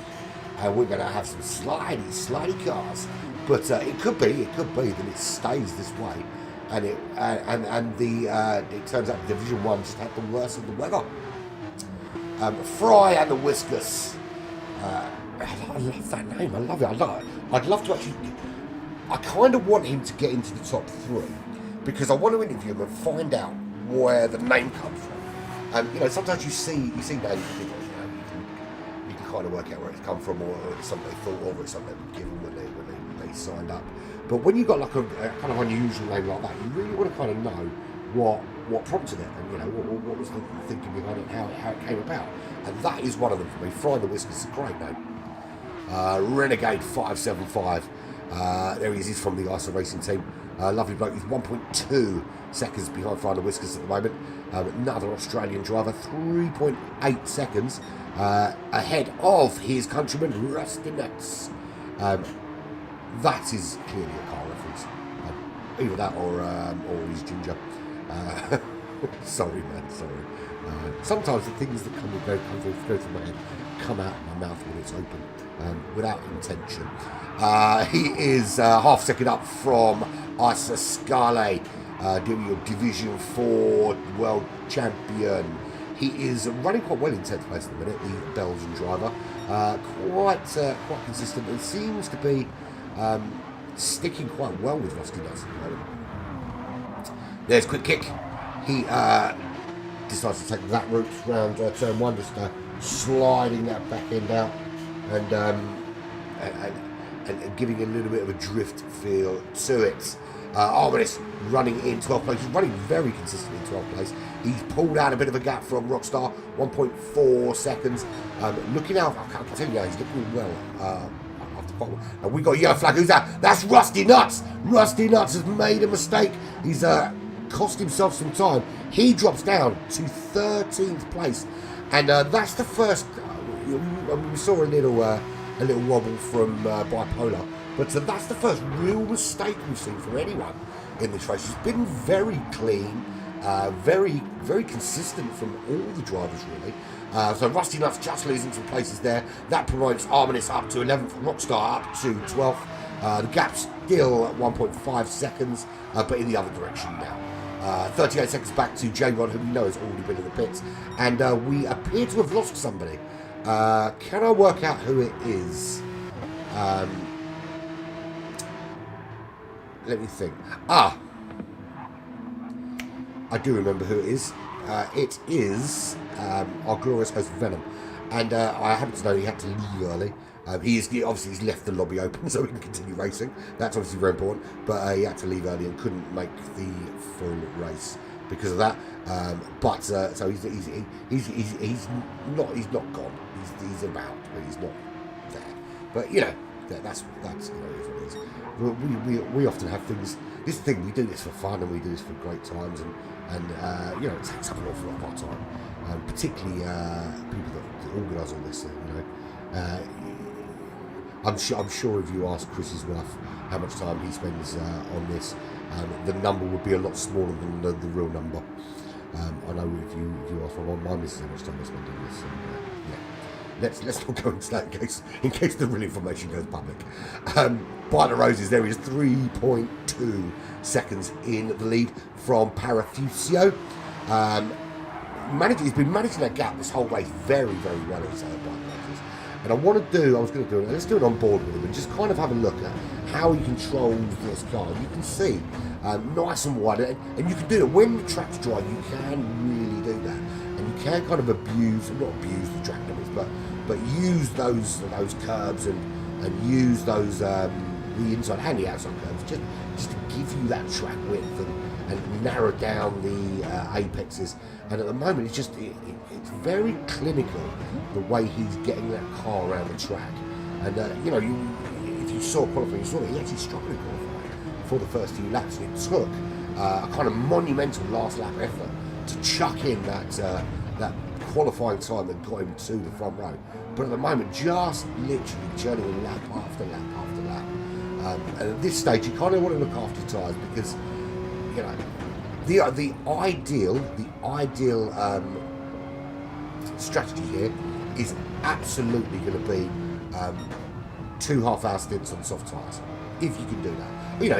And we're going to have some slidey cars. But it could be that it stays this way. And it turns out Division 1 just had the worst of the weather. Fry and the Whiskers. I love that name. I love it. I'd love to actually. I kind of want him to get into the top 3 because I want to interview him and find out where the name comes from. Sometimes you see names, you can kind of work out where it's come from, or it's something they thought of, or it's something they were given when they signed up. But when you've got like a kind of unusual name like that, you really want to kind of know what prompted it, and what was the thinking behind it, how it came about. And that is one of them for me. Fry the Whiskers is a great name. Renegade 575. There he is. He's from the ISO Racing Team. Lovely bloke. He's 1.2 seconds behind Fry the Whiskers at the moment. Another Australian driver, 3.8 seconds ahead of his countryman Rusty Nuts. That is clearly a car reference. Either that or he's ginger. Sorry, man. Sorry. Sometimes the things that come through my head come out of my mouth when it's open, without intention. He is half second up from Isa Scale, Division 4 world champion. He is running quite well in 10th place at the minute, the Belgian driver. Quite consistent and seems to be sticking quite well with Rusty Nuts at the moment. There's Quick Kick. He decides to take that route round turn 1, just sliding that back end out and giving a little bit of a drift feel to it. Arminis running in 12th place. He's running very consistently in 12th place. He's pulled out a bit of a gap from Rockstar, 1.4 seconds. Looking out, I can tell you, he's looking well. And we got a yellow flag. Who's that? That's Rusty Nuts. Rusty Nuts has made a mistake. He's cost himself some time. He drops down to 13th place, and that's the first. We saw a little wobble from Bipolar, but that's the first real mistake we've seen from anyone in this race. It's been very clean, very consistent from all the drivers really. So Rusty Nuts just losing some places there. That promotes Arminis up to 11th, Rockstar up to 12th. The gap's still at 1.5 seconds, but in the other direction now. 38 seconds back to J-Rod, who we know has already been in the pits. And we appear to have lost somebody. Can I work out who it is? Let me think. I do remember who it is. It is our glorious host Venom. And I happen to know he had to leave early. He's left the lobby open so we can continue racing. That's obviously very important. But he had to leave early and couldn't make the full race because of that. So he's not gone. He's about, but he's not there. But that's what it is. We often have things. This thing we do this for fun and we do this for great times and it takes up an awful lot of our time. Particularly people that organise all this. I'm sure if you ask Chris's wife how much time he spends on this, the number would be a lot smaller than the real number. I know if you ask my missus how much time I spend on this. Let's not go into that in case the real information goes public. By the Roses, there is 3.2 seconds in the lead from Parafusio. He's been managing that gap this whole race very, very well inside By the Roses. And let's do it on board with him and just kind of have a look at how he controls this car. You can see nice and wide, and you can do it when the track's dry. You can really do that, and you can kind of not abuse the track limits, but use those curbs and use those the inside and the outside curves just to give you that track width and narrow down the apexes. And at the moment, it's very clinical the way he's getting that car around the track. And if you saw qualifying, you saw that he actually struggled in qualifying for the first few laps, and it took a kind of monumental last lap effort to chuck in that qualifying time that got him to the front row. But at the moment, just literally churning lap after lap after lap. And at this stage, you kind of want to look after your tyres because the ideal strategy here is absolutely going to be 2 half-hour stints on soft tyres, if you can do that.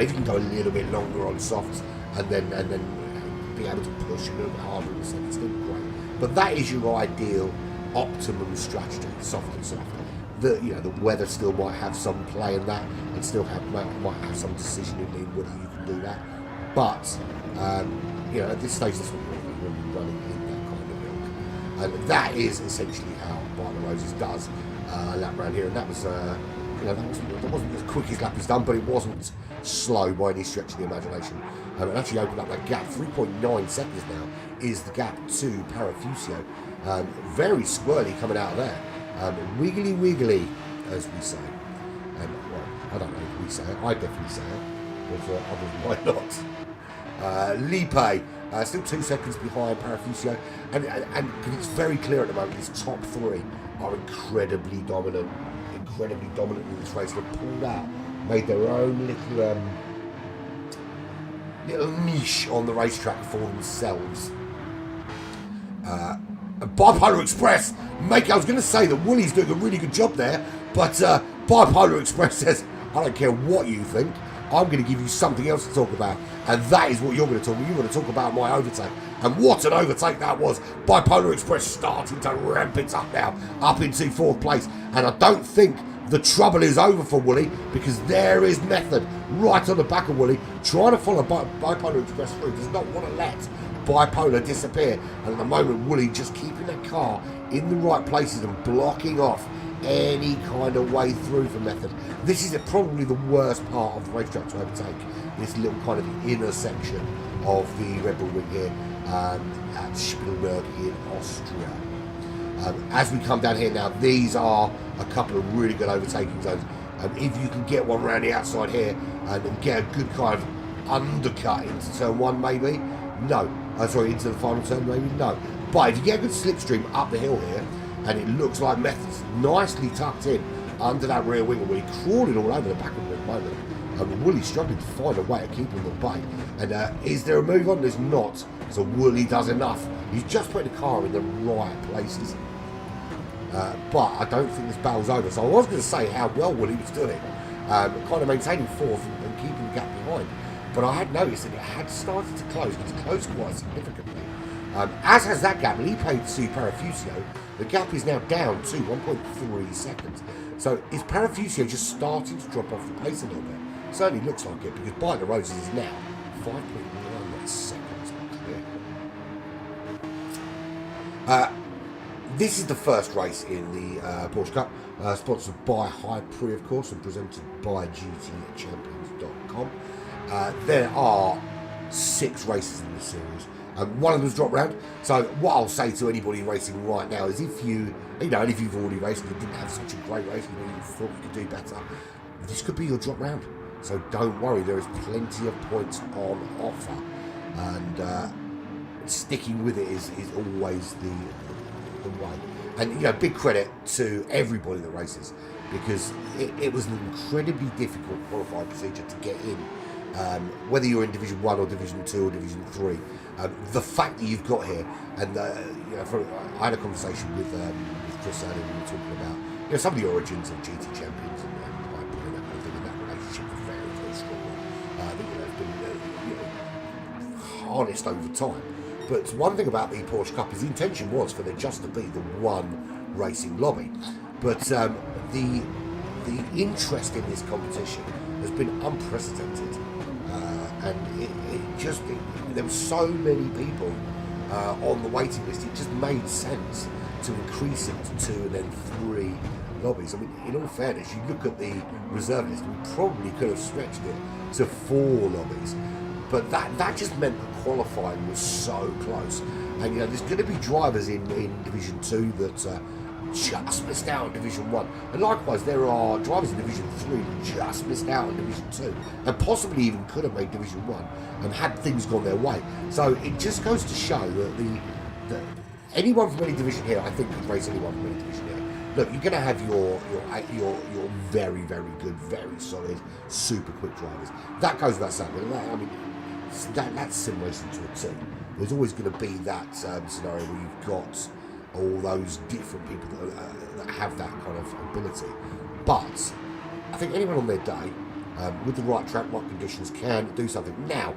If you can go a little bit longer on softs and then be able to push a little bit harder in the second stint, great. But that is your ideal optimum strategy, soft and soft. The weather still might have some play in that, and still might have some decision in whether you can do that. But at this stage, that's what we're running in that kind of milk, and that is essentially how By the Roses does a lap round here. And that was that wasn't as quick as lap he's done, but it wasn't slow by any stretch of the imagination. It actually opened up that gap. 3.9 seconds now is the gap to Parafusio. Very squirrely coming out of there. Wiggly, as we say. I don't know if we say it. I definitely say it, but others might not. Lipe, still 2 seconds behind Parafusio, and because it's very clear at the moment, his top 3 are incredibly dominant in this race. They've pulled out, made their own little niche on the racetrack for themselves. Bipolar Express, I was going to say that Woolly's doing a really good job there, but Bipolar Express says, I don't care what you think, I'm going to give you something else to talk about, and that is what you're going to talk about. You're going to talk about my overtake, and what an overtake that was. Bipolar Express starting to ramp it up now, up into 4th place, and I don't think the trouble is over for Woolly, because there is Method right on the back of Woolly, trying to follow Bipolar Express through, does not want to let Bipolar disappear, and at the moment Woolly just keeping that car in the right places and blocking off any kind of way through for Method. This is probably the worst part of the racetrack to overtake, this little kind of inner section of the Red Bull Ring here at Spielberg in Austria. As we come down here now, these are a couple of really good overtaking zones. If you can get one around the outside here and get a good kind of undercut into turn 1 maybe, No. Sorry, into the final turn, maybe? No. But if you get a good slipstream up the hill here, and it looks like Method's nicely tucked in under that rear wing, and we're crawling all over the back of him at the moment. Woolly's struggling to find a way to keep him at bay. And is there a move on? There's not. So Woolly does enough. He's just putting the car in the right places. But I don't think this battle's over. So I was going to say how well Woolly was doing. Kind of maintaining fourth and keeping the gap behind. But I had noticed that it had started to close. It's closed quite significantly. As has that gap. Lee paid to Parafusio. The gap is now down to 1.3 seconds. So is Parafusio just starting to drop off the pace a little bit? Certainly looks like it, because By the Roses is now 5.9 seconds clear. This is the first race in the Porsche Cup, sponsored by High Pre, of course, and presented by GTChampions.com. There are 6 races in this series. One of them's drop round. So what I'll say to anybody racing right now is, if and if you've already raced and you didn't have such a great race, you thought you could do better, this could be your drop round. So don't worry, there is plenty of points on offer, and sticking with it is always the way. And big credit to everybody that races, because it was an incredibly difficult qualifying procedure to get in. Whether you're in Division 1 or Division 2 or Division 3, the fact that you've got here, and I had a conversation with Chris earlier. We were talking about some of the origins of GT Champions and that kind of thing, and that relationship is very, very strong. I think it's been harnessed over time. But one thing about the Porsche Cup is the intention was for there just to be the one racing lobby. But the interest in this competition has been unprecedented. And there were so many people on the waiting list. It just made sense to increase it to 2 and then 3 lobbies. I mean, in all fairness, you look at the reserve list, we probably could have stretched it to 4 lobbies. But that just meant that qualifying was so close. And there's going to be drivers in Division 2 that just missed out on Division 1. And likewise, there are drivers in Division 3 that just missed out on Division 2. And possibly even could have made Division 1 and had things gone their way. So it just goes to show that anyone from any division here, I think, could race anyone from any division here. Look, you're going to have your very, very good, very solid, super quick drivers. That goes without saying. That's sim racing to a team. There's always going to be that scenario where you've got all those different people that have that kind of ability. But I think anyone on their day, with the right track, right conditions, can do something. Now,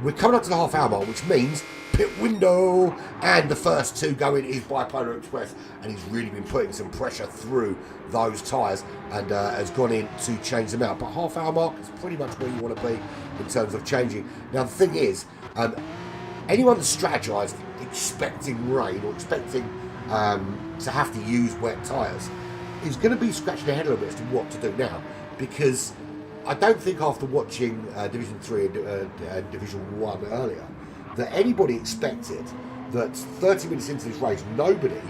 we're coming up to the half-hour mark, which means pit window, and the first 2 go in is Bipolar Express, and he's really been putting some pressure through those tyres and has gone in to change them out. But half-hour mark is pretty much where you want to be in terms of changing. Now, the thing is, anyone that's strategized expecting rain or expecting to have to use wet tyres is going to be scratching their head a little bit as to what to do now, because I don't think after watching Division 3 and Division 1 earlier that anybody expected that 30 minutes into this race nobody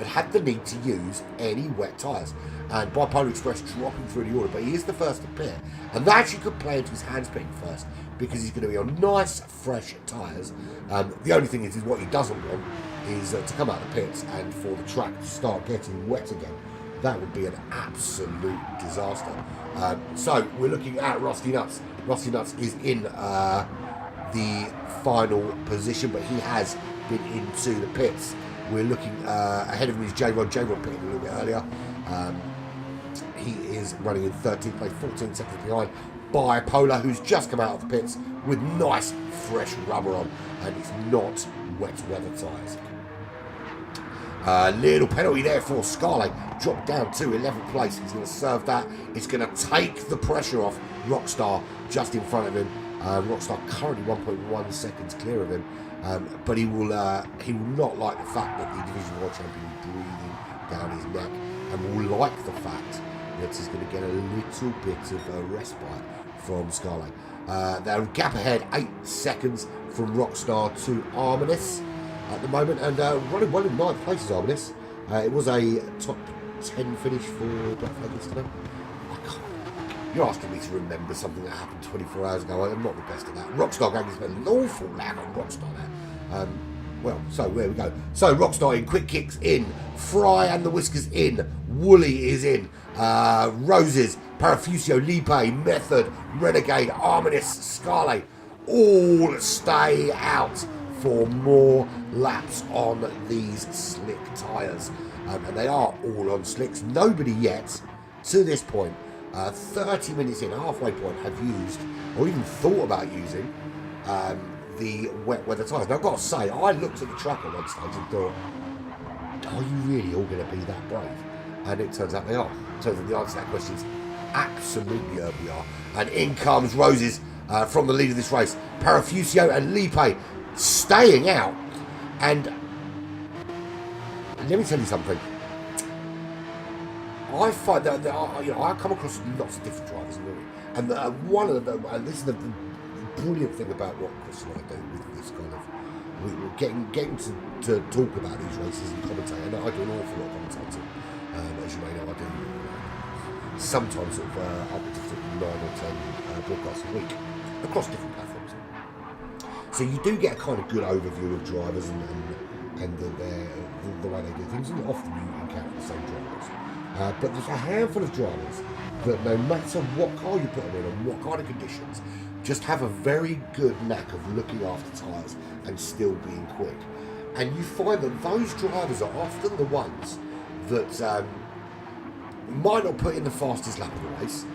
had the need to use any wet tyres. And Bipolar Express dropping through the order, but he is the first to pit, and that actually could play into his hands pitting first, because he's going to be on nice fresh tyres. The only thing is what he doesn't want is to come out of the pits and for the track to start getting wet again. That would be an absolute disaster. So we're looking at Rusty Nuts. Rusty Nuts is in the final position, but he has been into the pits. We're looking ahead of him is J-Rod. J-Rod pitted a little bit earlier. He is running in 13th place, 14 seconds behind Bipolar, who's just come out of the pits with nice fresh rubber on, and it's not wet weather tyres. Little penalty there for Scarlet. Dropped down to 11th place. He's going to serve that. It's going to take the pressure off Rockstar just in front of him. Rockstar currently 1.1 seconds clear of him. But he will not like the fact that the Division 1 champion is breathing down his neck, and will like the fact that he's going to get a little bit of a respite from Scarlet. They're gap ahead, 8 seconds from Rockstar to Arminis at the moment, and running well in 9th place is Arminis. It was a top 10 finish for Black Flag yesterday. You're asking me to remember something that happened 24 hours ago. I'm not the best at that. Rockstar going to spend an awful lot on Rockstar there. Well, so there we go. So Rockstar in, Quick Kicks in, Fry and the Whiskers in, Wooly is in, Roses, Parafusio, Lipe, Method, Renegade, Arminis, Scarlet, all stay out for more laps on these slick tyres. And they are all on slicks. Nobody yet, to this point, 30 minutes in, halfway point, have used, or even thought about using, the wet weather tyres. Now I've got to say, I looked at the track at one stage and thought, are you really all going to be that brave? And it turns out they are. It turns out the answer to that question is absolutely we are. And in comes Roses from the lead of this race. Parafusio and Lipe staying out. And let me tell you something. I find that I come across lots of different drivers, and one of them, and this is the brilliant thing about what Chris and I do with this kind of, we're getting to talk about these races and commentate. And I do an awful lot of commentating, as you may know. I do sometimes sort of up to 9 or 10 broadcasts a week across different platforms. So you do get a kind of good overview of drivers and the way they do things, and often you encounter the same drivers. But there's a handful of drivers that no matter what car you put them in and what kind of conditions, just have a very good knack of looking after tyres and still being quick. And you find that those drivers are often the ones that might not put in the fastest lap of the race,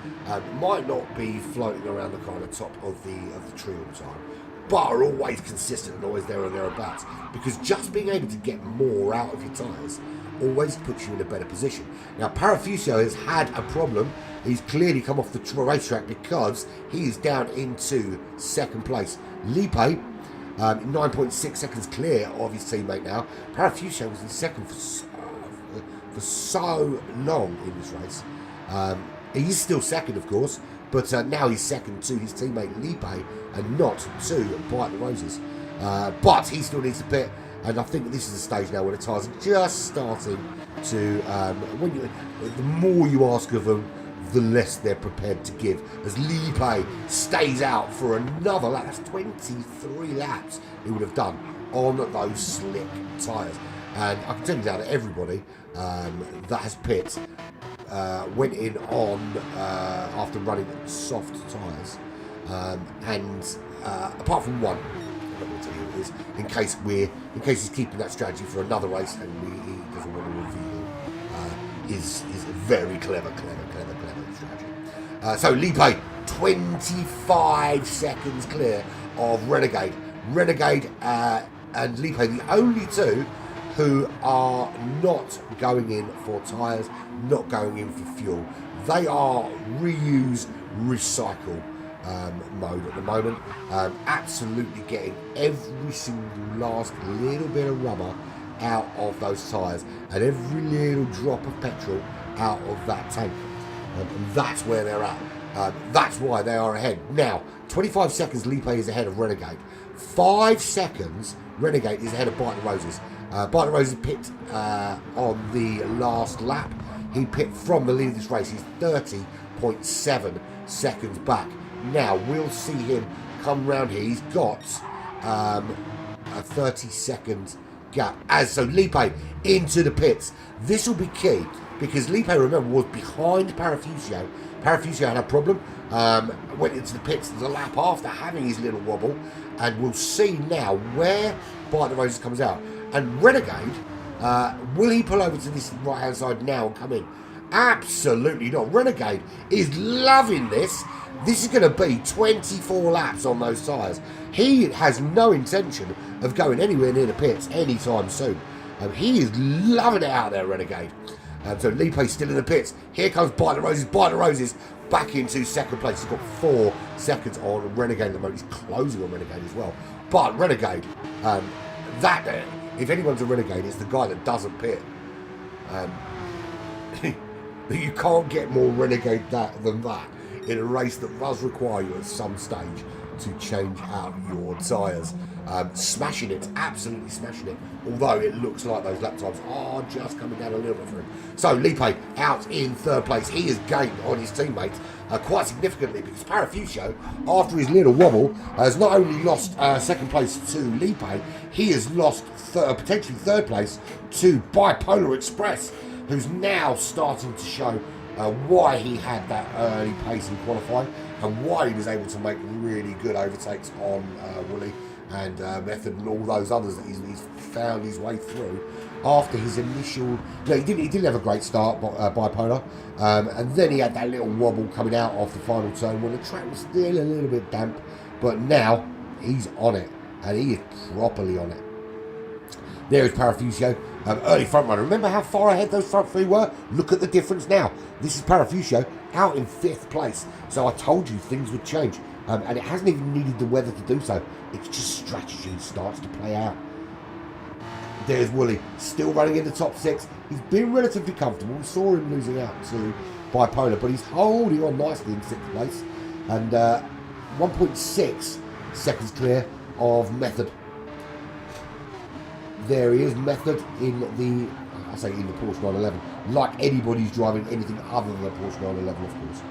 might not be floating around the kind of top of the tree all the time, but are always consistent and always there or thereabouts. Because just being able to get more out of your tyres always puts you in a better position. Now, Parafusio has had a problem. He's clearly come off the racetrack because he is down into second place. Lipe, 9.6 seconds clear of his teammate now. Parafusio was in second for so long in this race. He's still second, of course, but now he's second to his teammate Lipe and not to Bite the Roses. But he still needs to pit. And I think this is the stage now where the tyres are just starting to, the more you ask of them, the less they're prepared to give. As Lipe stays out for another lap, that's 23 laps he would have done on those slick tyres. And I can tell you now that everybody that has pit went in on after running soft tyres, and apart from one. Is in case he's keeping that strategy for another race and he doesn't want to reveal his very clever strategy. So Lipe 25 seconds clear of Renegade and Lipe, the only two who are not going in for tyres, not going in for fuel. They are reuse, recycle mode at the moment. Absolutely getting every single last little bit of rubber out of those tyres and every little drop of petrol out of that tank. And that's where they're at. That's why they are ahead. Now, 25 seconds Lipe is ahead of Renegade. 5 seconds Renegade is ahead of Bite the Roses. Bite the Roses pit on the last lap. He pit from the lead of this race. He's 30.7 seconds back. Now, we'll see him come round here. He's got a 30-second gap. So Lipe into the pits. This will be key because Lipe, remember, was behind Parafusio. Parafusio had a problem. Went into the pits the lap after having his little wobble. And we'll see now where Bite the Roses comes out. And Renegade, will he pull over to this right-hand side now and come in? Absolutely not. Renegade is loving this. This is going to be 24 laps on those tyres. He has no intention of going anywhere near the pits anytime soon. He is loving it out there, Renegade. So Lipe's still in the pits. Here comes Bite the Roses. Bite the Roses back into second place. He's got 4 seconds on Renegade at the moment. He's closing on Renegade as well. But Renegade, if anyone's a Renegade, it's the guy that doesn't pit. You can't get more Renegade than that in a race that does require you at some stage to change out your tyres. Smashing it, absolutely smashing it. Although it looks like those lap times are just coming down a little bit for him. So Lipe out in third place. He has gained on his teammates quite significantly, because Parafucio, after his little wobble, has not only lost second place to Lipe, he has lost potentially third place to Bipolar Express, who's now starting to show why he had that early pace in qualifying and why he was able to make really good overtakes on Wooly and Method and all those others that he's found his way through after his initial. No, he didn't have a great start, Bipolar, and then he had that little wobble coming out off the final turn when the track was still a little bit damp, but now he's on it, and he is properly on it. There is Parafucio, early front runner. Remember how far ahead those front three were? Look at the difference now. This is Parafucio out in 5th place. So I told you things would change. And it hasn't even needed the weather to do so. It's just strategy starts to play out. There's Wooly, still running in the top 6. He's been relatively comfortable. We saw him losing out to Bipolar, but he's holding on nicely in 6th place. And 1.6 seconds clear of Method. There he is, Method in the Porsche 911. Like anybody's driving anything other than a Porsche 911, of course.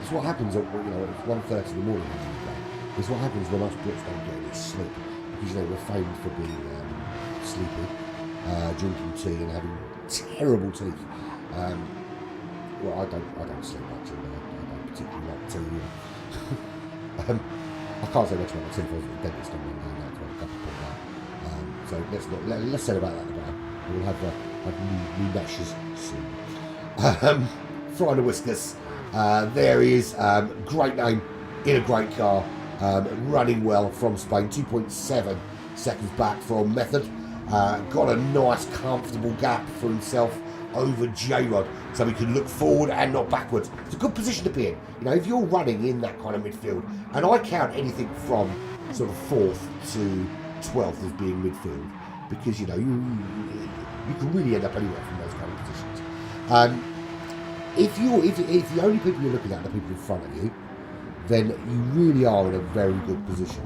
It's what happens at, it's 1:30 in the morning. It's what happens when us Brits don't get any sleep, because we're famed for being sleepy, drinking tea and having terrible teeth. Well, I don't sleep much, and I don't particularly like tea. I can't say much about my teeth. I was at the dentist on Monday night to have a couple of that. So let's say about that about. We'll have new meshes soon. Flying the Whiskers. There he is. Great name in a great car. Running well from Spain. 2.7 seconds back from Method. Got a nice comfortable gap for himself over J-Rod, so he can look forward and not backwards. It's a good position to be in. If you're running in that kind of midfield, and I count anything from sort of 4th to 12th as being midfield, because you can really end up anywhere from those kind of positions. If the only people you're looking at are the people in front of you, then you really are in a very good position.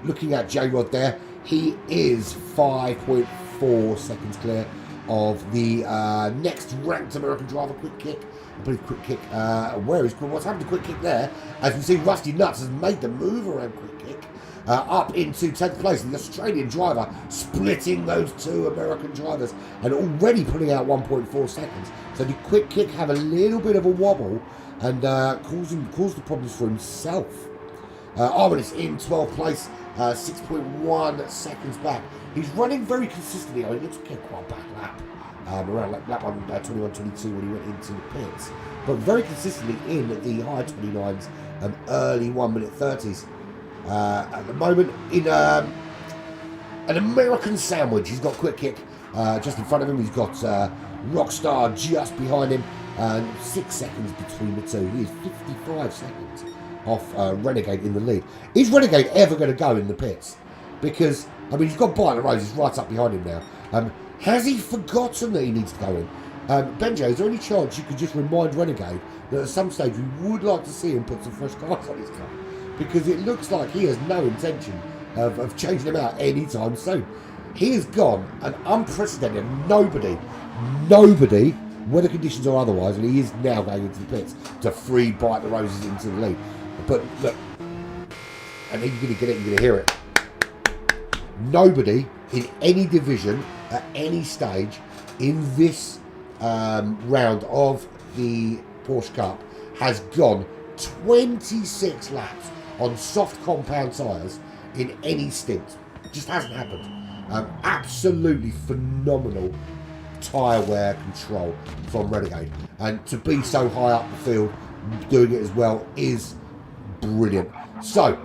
Looking at J-Rod there, he is 5.4 seconds clear of the next ranked American driver, Quick Kick. I believe Quick Kick, what's happened to Quick Kick there? As we see, Rusty Nuts has made the move around Quick Kick. Up into 10th place, the Australian driver splitting those two American drivers and already putting out 1.4 seconds. So the Quick Kick have a little bit of a wobble and caused the problems for himself. Armin in 12th place, 6.1 seconds back. He's running very consistently. It looks like he had quite a bad lap. Around lap 21-22 when he went into the pits. But very consistently in the high 29s and early 1-minute 30s. At the moment, in an American sandwich, he's got Quick Kick just in front of him. He's got Rockstar just behind him, and 6 seconds between the two. He is 55 seconds off Renegade in the lead. Is Renegade ever going to go in the pits? Because he's got Bite the Roses right up behind him now. Has he forgotten that he needs to go in? Benjo, is there any chance you could just remind Renegade that at some stage we would like to see him put some fresh cars on his car? Because it looks like he has no intention of changing them out anytime soon. He has gone an unprecedented, nobody, weather conditions or otherwise, and he is now going into the pits to free Bite the Roses into the lead. But look, and you're going to get it, you're going to hear it. Nobody in any division at any stage in this round of the Porsche Cup has gone 26 laps on soft compound tyres in any stint. It just hasn't happened. Absolutely phenomenal tyre wear control from Renegade, and to be so high up the field doing it as well is brilliant. So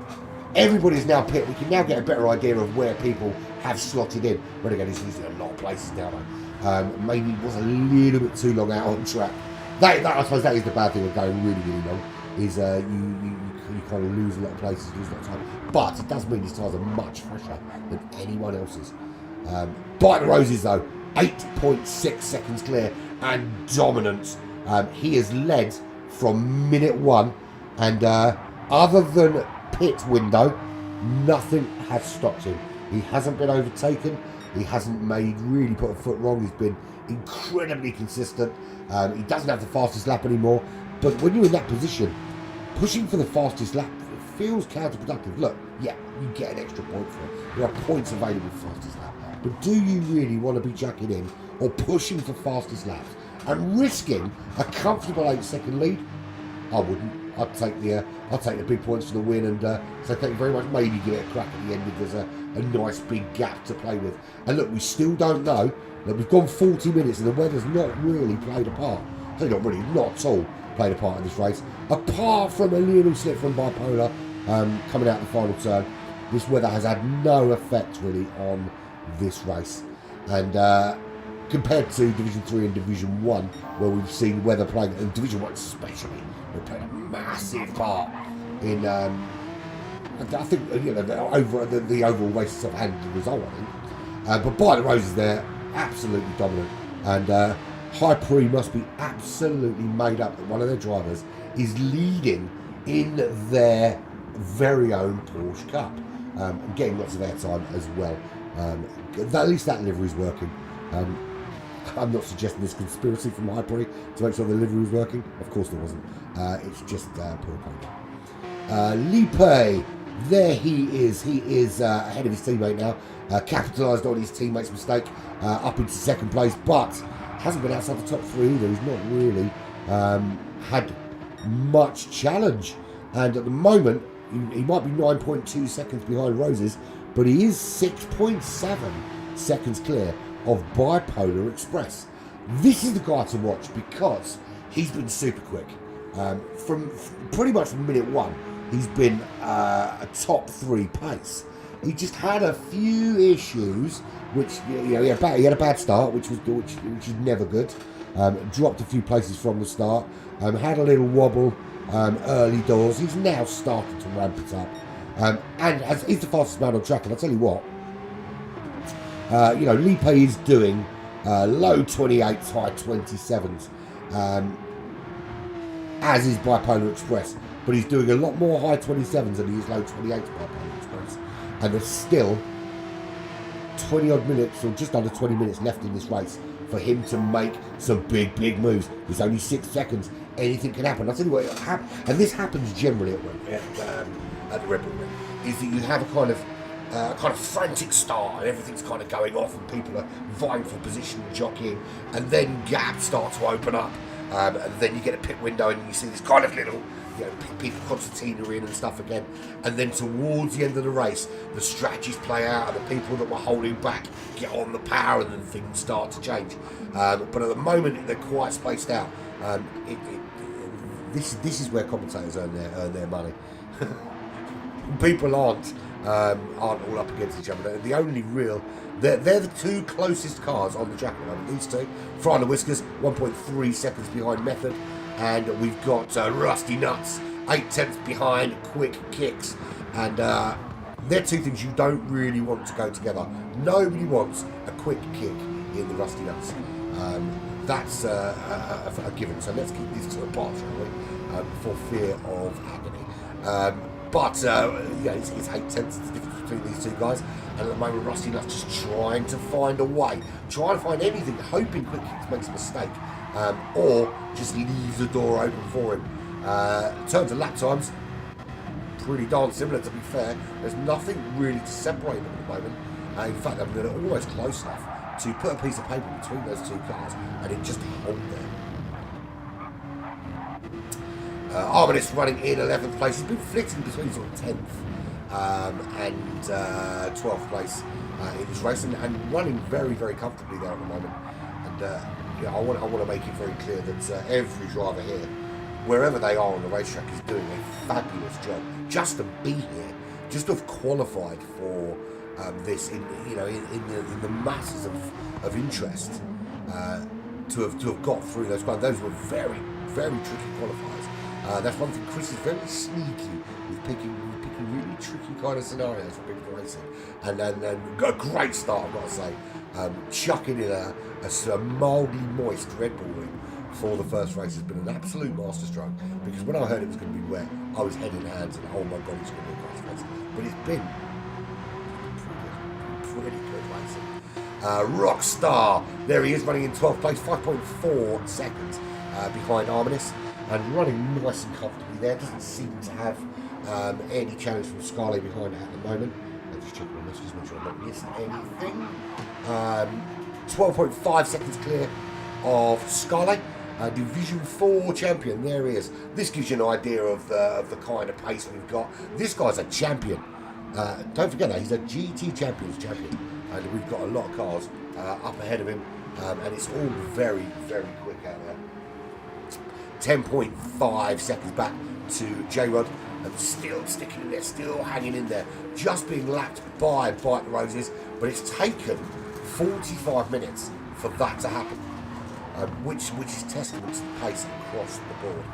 everybody's now pit. We can now get a better idea of where people have slotted in. Renegade is losing a lot of places now though. Maybe it was a little bit too long out on track. That I suppose that is the bad thing of going really, really long, is you kind of lose a lot of places, lose a lot of time. But it does mean his tyres are much fresher than anyone else's. Bite the Roses though, 8.6 seconds clear and dominant. He has led from minute 1, and Other than pit window, nothing has stopped him. He hasn't been overtaken. He hasn't really put a foot wrong. He's been incredibly consistent. He doesn't have the fastest lap anymore. But when you're in that position, pushing for the fastest lap feels counterproductive. Look, yeah, you get an extra point for it. There are points available for fastest lap. But do you really want to be chucking in or pushing for fastest laps and risking a comfortable 8-second lead? I wouldn't. I'd take the big points for the win and say thank you very much. Maybe give it a crack at the end if there's a nice big gap to play with. And look, we still don't know. Look, we've gone 40 minutes and the weather's not really played a part. Not at all played a part in this race. Apart from a little slip from Bipolar coming out the final turn, this weather has had no effect really on this race. And compared to Division 3 and Division 1, where we've seen weather playing, and Division 1 especially, we're playing a massive part in, I think, the overall race itself and the result, I think. But by the roses there, absolutely dominant. And High Prix must be absolutely made up that one of their drivers is leading in their very own Porsche Cup and getting lots of airtime as well. At least that livery is working. I'm not suggesting there's conspiracy from High Prix to make sure the livery was working. Of course there wasn't. It's just poor paper. Lipe, there he is. He is ahead of his teammate now. Capitalised on his teammate's mistake, up into second place, but hasn't been outside the top 3 either. He's not really had much challenge. And at the moment, he might be 9.2 seconds behind Roses, but he is 6.7 seconds clear of Bipolar Express. This is the guy to watch because he's been super quick. From pretty much from minute 1, he's been a top 3 pace. He just had a few issues, which he had a bad start, which is never good. Dropped a few places from the start. Had a little wobble early doors. He's now started to ramp it up, and as he's the fastest man on track. And I tell you what, Lipe is doing low 28s, high 27s, as is Bipolar Express. But he's doing a lot more high 27s than he is low 28s Bipolar Express. And there's still 20 odd minutes, or just under 20 minutes left in this race for him to make some big moves. There's only 6 seconds. Anything can happen. I'll tell you what, and this happens generally at the Red Bull Ring, is that you have a kind of frantic start and everything's kind of going off and people are vying for position and jockeying, and then gaps start to open up, and then you get a pit window and you see this kind of little, people concertina in and stuff again, and then towards the end of the race the strategies play out and the people that were holding back get on the power and then things start to change. But at the moment they're quite spaced out. This is where commentators earn their money. People aren't all up against each other. They're the 2 closest cars on the track at the moment. These 2, Fry and the Whiskers, 1.3 seconds behind Method, and we've got Rusty Nuts, 8/10 behind Quick Kicks, and they're 2 things you don't really want to go together. Nobody wants a quick kick in the Rusty Nuts. That's a given. So let's keep these 2 apart, shall we? For fear of agony. But it's 8/10 the difference between these 2 guys, and at the moment Rusty Nuts just trying to find a way, trying to find anything, hoping Quick Kicks makes a mistake, or just leaves the door open for him. In terms of lap times, pretty darn similar, to be fair. There's nothing really to separate them at the moment. In fact, they're almost close enough to put a piece of paper between those 2 cars and it just hold there. Arminis running in 11th place. He's been flitting between sort of 10th and 12th place in this race, and running very, very comfortably there at the moment. And I want to make it very clear that every driver here, wherever they are on the racetrack, is doing a fabulous job just to be here, just to have qualified for this in the masses of interest, to have got through those. Those were very, very tricky qualifiers. That's one thing. Chris is very sneaky with picking really tricky kind of scenarios for people racing, and a great start, I've got to say. Chucking in a mildly moist Red Bull ring for the first race has been an absolute masterstroke, because when I heard it was going to be wet, I was head in hands and oh my god, it's going to be a great race. But it's been pretty good racing. Rockstar, there he is running in 12th place, 5.4 seconds behind Arminis, and running nice and comfortably there. Doesn't seem to have any challenge from Scarlett behind it at the moment. I'll just check my messages, make sure I'm not missing anything. 12.5 seconds clear of Scarlett. Division 4 champion, there he is. This gives you an idea of the kind of pace we've got. This guy's a champion. Don't forget that, he's a GT Champions champion. And we've got a lot of cars up ahead of him. And it's all very, very quick out there. 10.5 seconds back to J-Rod. And still sticking in there, still hanging in there. Just being lapped by Bite the Roses. But it's taken 45 minutes for that to happen. Which is testament to the pace across the board.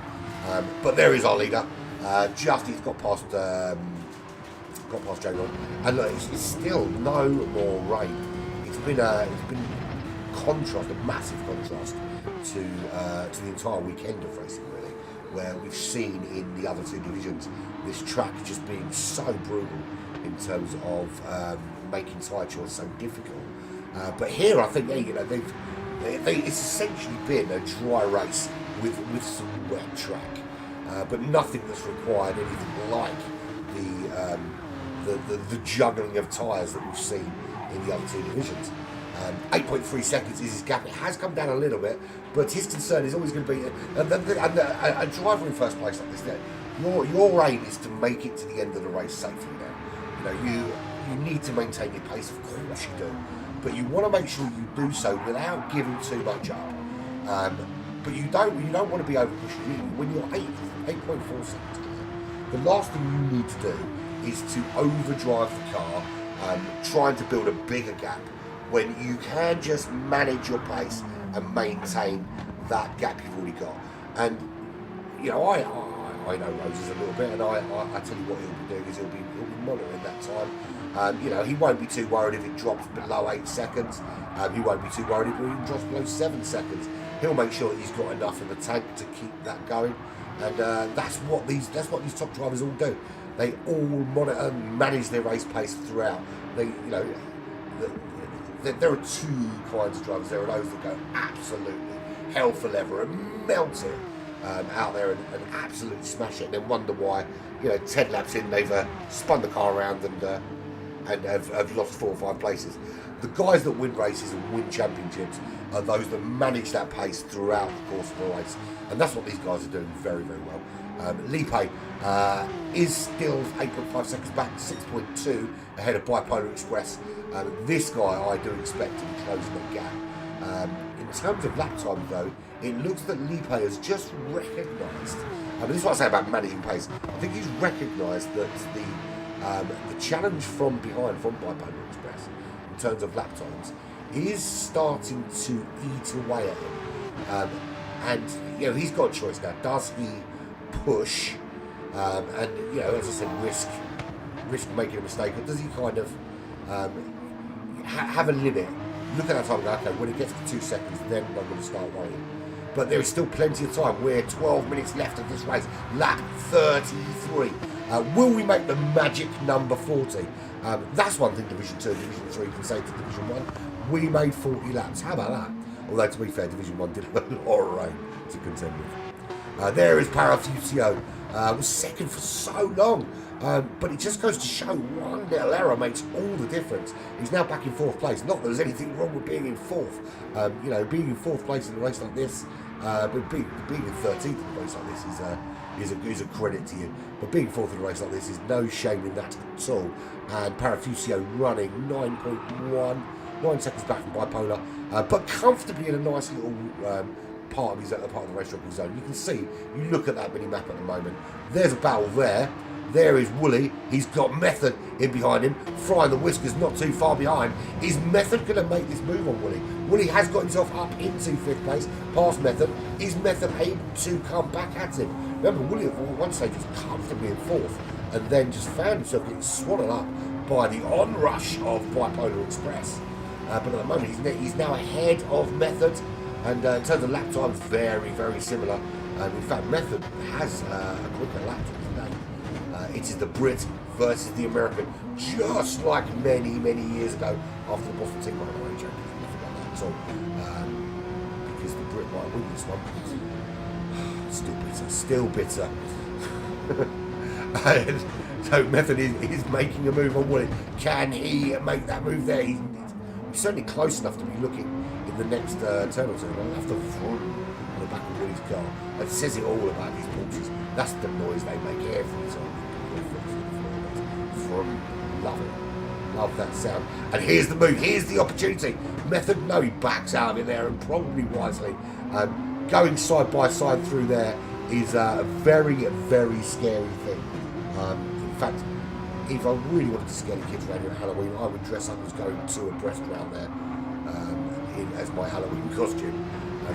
But there is our leader. He's got past J-Rod. And look, it's still no more rain. It's been contrast, a massive contrast to the entire weekend of racing, really, where we've seen in the other two divisions this track just being so brutal in terms of making tyre choice so difficult. But here, I think it's essentially been a dry race with some wet track, but nothing that's required anything like the juggling of tyres that we've seen in the other two divisions. 8.3 seconds is his gap. It has come down a little bit, but his concern is always going to be a driver in first place like this. Your aim is to make it to the end of the race safely. Now, you need to maintain your pace. Of course you do, but you want to make sure you do so without giving too much up. But you don't want to be over pushing. When you're 8.4 seconds, the last thing you need to do is to overdrive the car, trying to build a bigger gap, when you can just manage your pace and maintain that gap you've already got. And I know Roses a little bit, and I tell you what he'll be doing is he'll be monitoring that time. He won't be too worried if it drops below 8 seconds. He won't be too worried if it even drops below 7 seconds. He'll make sure that he's got enough in the tank to keep that going, and that's what these top drivers all do. They all monitor and manage their race pace throughout. There are two kinds of drivers. There are those that go absolutely hell for leather and melt it out there and absolutely smash it, and then wonder why 10 laps in they've spun the car around and have lost 4 or 5 places. The guys that win races and win championships are those that manage that pace throughout the course of the race, and that's what these guys are doing very, very well. Lipe is still 8.5 seconds back, 6.2 ahead of Bipolar Express. This guy I do expect to be closing that gap. In terms of lap time though, it looks that Lipe has just recognised, this is what I say about managing pace, I think he's recognised that the challenge from behind from Bipolar Express in terms of lap times is starting to eat away at him. And he's got a choice now. Does he push and as I said, risk making a mistake, or does he kind of have a limit, look at that time and go, okay, when it gets to 2 seconds, then I'm going to start worrying. But there is still plenty of time. We're 12 minutes left of this race, lap 33. Will we make the magic number 40? That's one thing Division 2 and Division 3 can say to Division 1. We made 40 laps. How about that? Although, to be fair, Division 1 did have a lot of rain to contend with. There is Parafusio. Was second for so long. But it just goes to show one little error makes all the difference. He's now back in 4th place. Not that there's anything wrong with being in 4th. Being in 4th place in a race like this, but being in 13th in a race like this is a credit to you. But being 4th in a race like this is no shame in that at all. And Parafusio running 9 seconds back from Bipolar, but comfortably in a nice little part of the race dropping zone. You can see, you look at that mini map at the moment. There's a battle there. There is Wooly. He's got Method in behind him. Frying the Whiskers not too far behind. Is Method going to make this move on Wooly? Wooly has got himself up into 5th place, past Method. Is Method able to come back at him? Remember, Wooly at one stage was comfortably in 4th and then just found himself getting swallowed up by the onrush of Bipolar Express. But at the moment, he's now ahead of Method. And in terms of lap times, very, very similar. In fact, Method has a quicker lap time today. It is the Brit versus the American, just like many, many years ago after the Boston team won the championship. Nothing like that at all. Because the Brit might win this one. Still bitter. And so Method is making a move on Woolley. Can he make that move there? He's certainly close enough to be looking in the next turn or two. I'll have to vroom on the back of Woolley's car. It says it all about these Porsches. That's the noise they make every time. Vroom. Love it. Love that sound. And here's the move. Here's the opportunity. Method, no, he backs out of it there, and probably wisely. Going side by side through there is a very, very scary thing. In fact, if I really wanted to scare the kids around here at Halloween, I would dress up as going to a breast round there as my Halloween costume.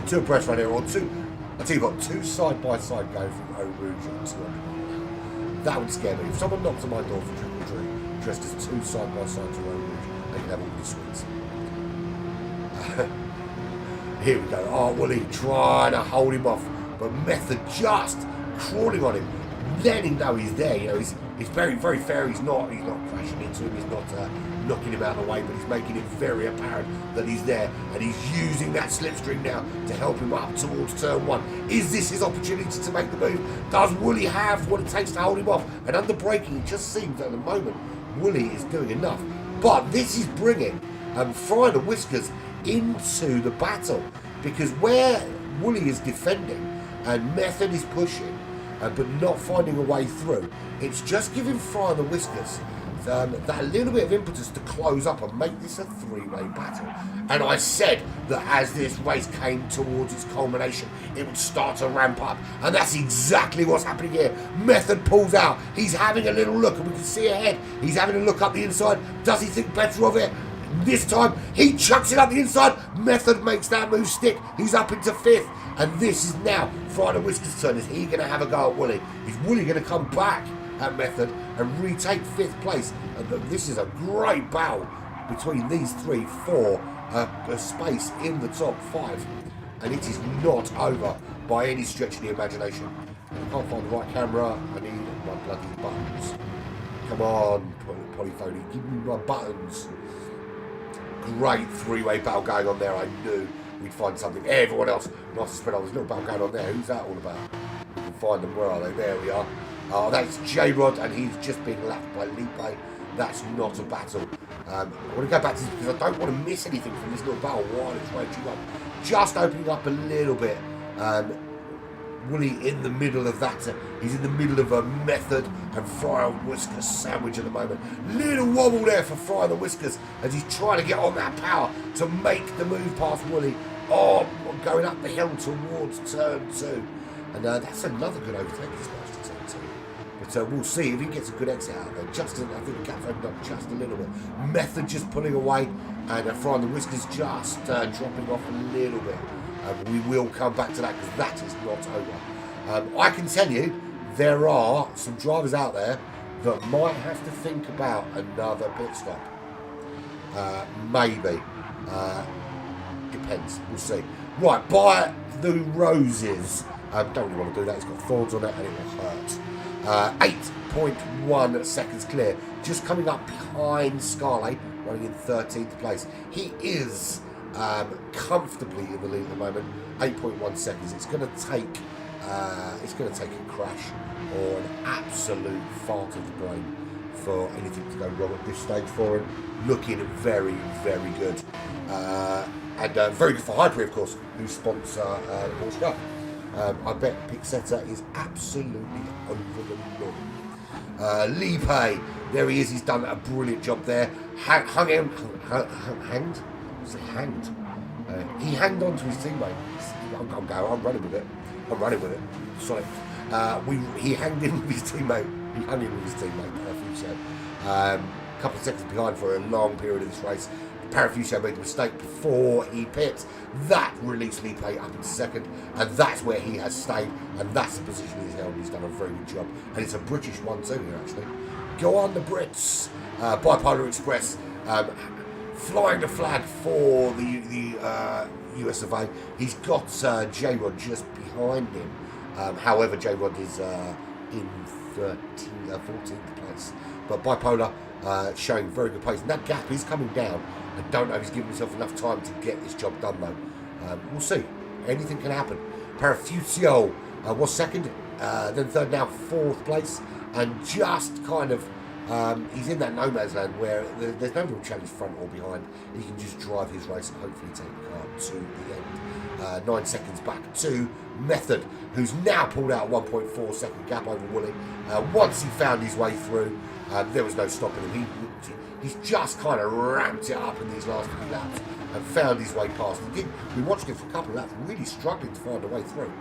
Two abreast round there, or two, I tell you what, two side by side going from Eau Rouge at 200 miles an hour. That would scare me. If someone knocked on my door for trick or treat, dressed as two side by side to Eau Rouge, they could have all these sweets. Here we go. Oh, Woolley trying to hold him off, but Method just crawling on him. Letting him know he's there. You know, he's very, very fair. He's not crashing into him. He's not knocking him out of the way, but he's making it very apparent that he's there, and he's using that slipstream now to help him up towards turn one. Is this his opportunity to make the move? Does Woolley have what it takes to hold him off? And under braking, it just seems that at the moment Woolley is doing enough. But this is bringing Fry the Whiskers into the battle, because where Woolley is defending and Method is pushing, but not finding a way through, it's just giving Fry the Whiskers that little bit of impetus to close up and make this a three-way battle. And I said that as this race came towards its culmination, it would start to ramp up, and that's exactly what's happening here. Method pulls out. He's having a little look, and we can see ahead. He's having a look up the inside. Does he think better of it? This time, he chucks it up the inside. Method makes that move stick. He's up into fifth. And this is now Fry the Whiskers' turn. Is he going to have a go at Woolley? Is Woolley going to come back at Method and retake fifth place? And this is a great battle between these three for a space in the top five. And it is not over by any stretch of the imagination. I can't find the right camera. I need my bloody buttons. Come on, Polyphony, give me my buttons. Great three-way battle going on there. I knew we'd find something. Everyone else, nice to spread out. There's a little battle going on there. Who's that all about? We can find them. Where are they? There we are. Oh, that's J-Rod, and he's just being lapped by Lipe. That's not a battle. I want to go back to this because I don't want to miss anything from this little battle while it's raging on. Just opening up a little bit. Woolley in the middle of that. He's in the middle of a Method and Fry and Whiskers sandwich at the moment. Little wobble there for Fry the Whiskers as he's trying to get on that power to make the move past Woolley. Oh, going up the hill towards turn two. And that's another good overtake this goes to turn two. But we'll see if he gets a good exit out of there. I think the gap's opened up just a little bit. Method just pulling away, and Fry the Whiskers just dropping off a little bit. We will come back to that because that is not over. I can tell you there are some drivers out there that might have to think about another pit stop. Maybe. Depends. We'll see. Right, by the roses. Don't really want to do that. It's got thorns on it and it will hurt. 8.1 seconds clear. Just coming up behind Scarlett, running in 13th place. He is comfortably in the lead at the moment. 8.1 seconds. It's going to take a crash or an absolute fart of the brain for anything to go wrong at this stage for him. Looking very, very good. And very good for Hyper, of course, who sponsor the Porsche Cup. I bet Pixetta is absolutely over the moon. Lipe, there he is. He's done a brilliant job there. Hanged? He hanged on to his teammate. I'm running with it. Sorry. He hanged in with his teammate. A couple of seconds behind for a long period of this race. Parafuso made the mistake before he pits. That released Lipe up into second, and that's where he has stayed, and that's the position he's held. He's done a very good job, and it's a British one too here actually. Go on the Brits. Bipolar Express. flying the flag for the US of A. He's got J-Rod just behind him. However, J-Rod is in 14th place. But Bipolar showing very good pace. And that gap is coming down. I don't know if he's giving himself enough time to get this job done, though. We'll see. Anything can happen. Parafusio was second, then third, now fourth place. And just kind of, he's in that no man's land where there's no real challenge front or behind. He can just drive his race and hopefully take the car to the end. 9 seconds back to Method, who's now pulled out a 1.4 second gap over Woolley. Once he found his way through, there was no stopping him. He's just kind of ramped it up in these last few laps and found his way past. We watched him for a couple of laps, really struggling to find a way through.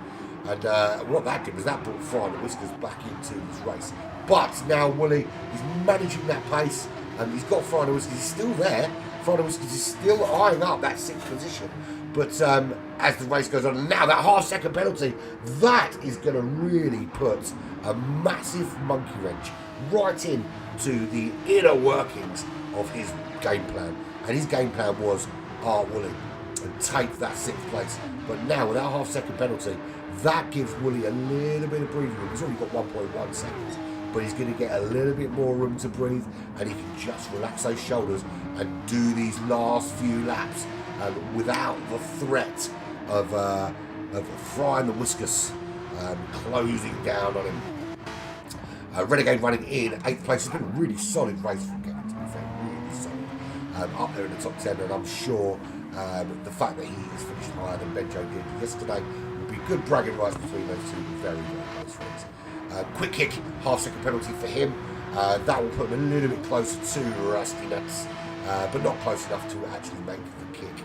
And what that did was that brought Fry and the Whiskers back into this race. But now Woolley is managing that pace, and he's got Fry and the Whiskers. He's still there. Fry and the Whiskers is still eyeing up that 6th position. But as the race goes on, now that half-second penalty, that is going to really put a massive monkey wrench right into the inner workings of his game plan. And his game plan was Woolley and take that 6th place. But now with that half-second penalty, that gives Woolley a little bit of breathing room. He's already got 1.1 seconds, but he's going to get a little bit more room to breathe, and he can just relax those shoulders and do these last few laps without the threat of Fry and the Whiskers closing down on him. Renegade running in 8th place. It's been a really solid race from Kevin, to be fair, really solid. Up there in the top 10, and I'm sure the fact that he has finished higher than Benjo did yesterday will be good bragging rights between those two very, very close races. Quick kick, half-second penalty for him. That will put him a little bit closer to Rusty Nuts, but not close enough to actually make the kick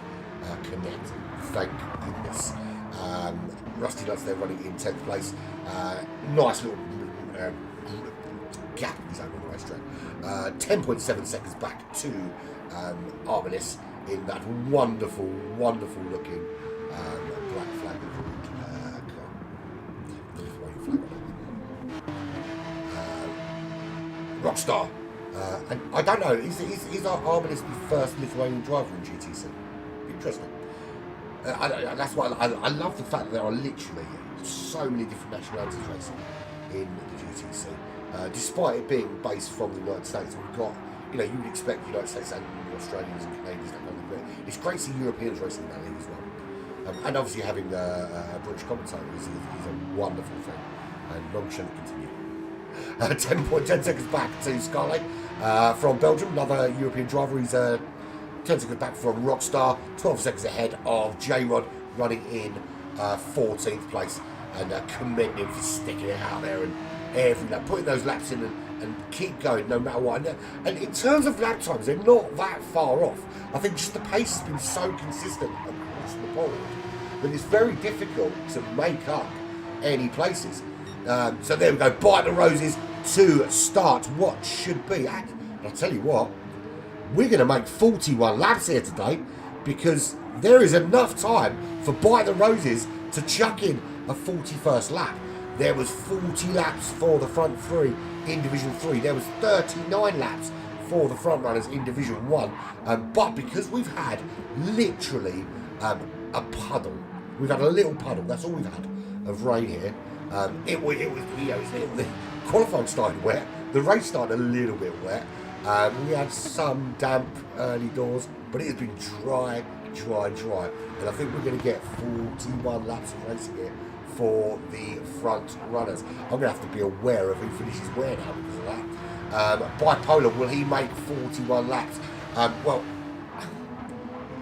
connect. Thank goodness. Rusty Nuts there running in 10th place. Nice little gap in his own on the racetrack. 10.7 seconds back to Arminis in that wonderful, wonderful looking black flag. Rockstar. And I don't know, is Arminis the first Lithuanian driver in GTC? Interesting. That's why I love the fact that there are literally so many different nationalities racing in the GTC. Despite it being based from the United States, we've got, you would expect the United States and Australians and Canadians, that kind of thing. It's great to see Europeans racing in that league as well. And obviously having a British commentator is a wonderful thing. And long shall it continue. 10 seconds back to Scarlett from Belgium, another European driver. He's 10 seconds back from Rockstar, 12 seconds ahead of J-Rod, running in 14th place. And commend him for sticking it out there and putting those laps in and keep going no matter what. And in terms of lap times, they're not that far off. I think just the pace has been so consistent across the board that it's very difficult to make up any places. So there we go, bite the roses to start what should be. And I'll tell you what, we're going to make 41 laps here today because there is enough time for Bite the Roses to chuck in a 41st lap. There was 40 laps for the front three in Division 3. There was 39 laps for the front runners in Division 1. But because we've had literally a puddle, we've had a little puddle, that's all we've had of rain here. It was the qualifying started wet, the race started a little bit wet. We had some damp early doors, but it has been dry. And I think we're going to get 41 laps of racing here for the front runners. I'm going to have to be aware of who finishes where now because of that. Bipolar, will he make 41 laps? Well,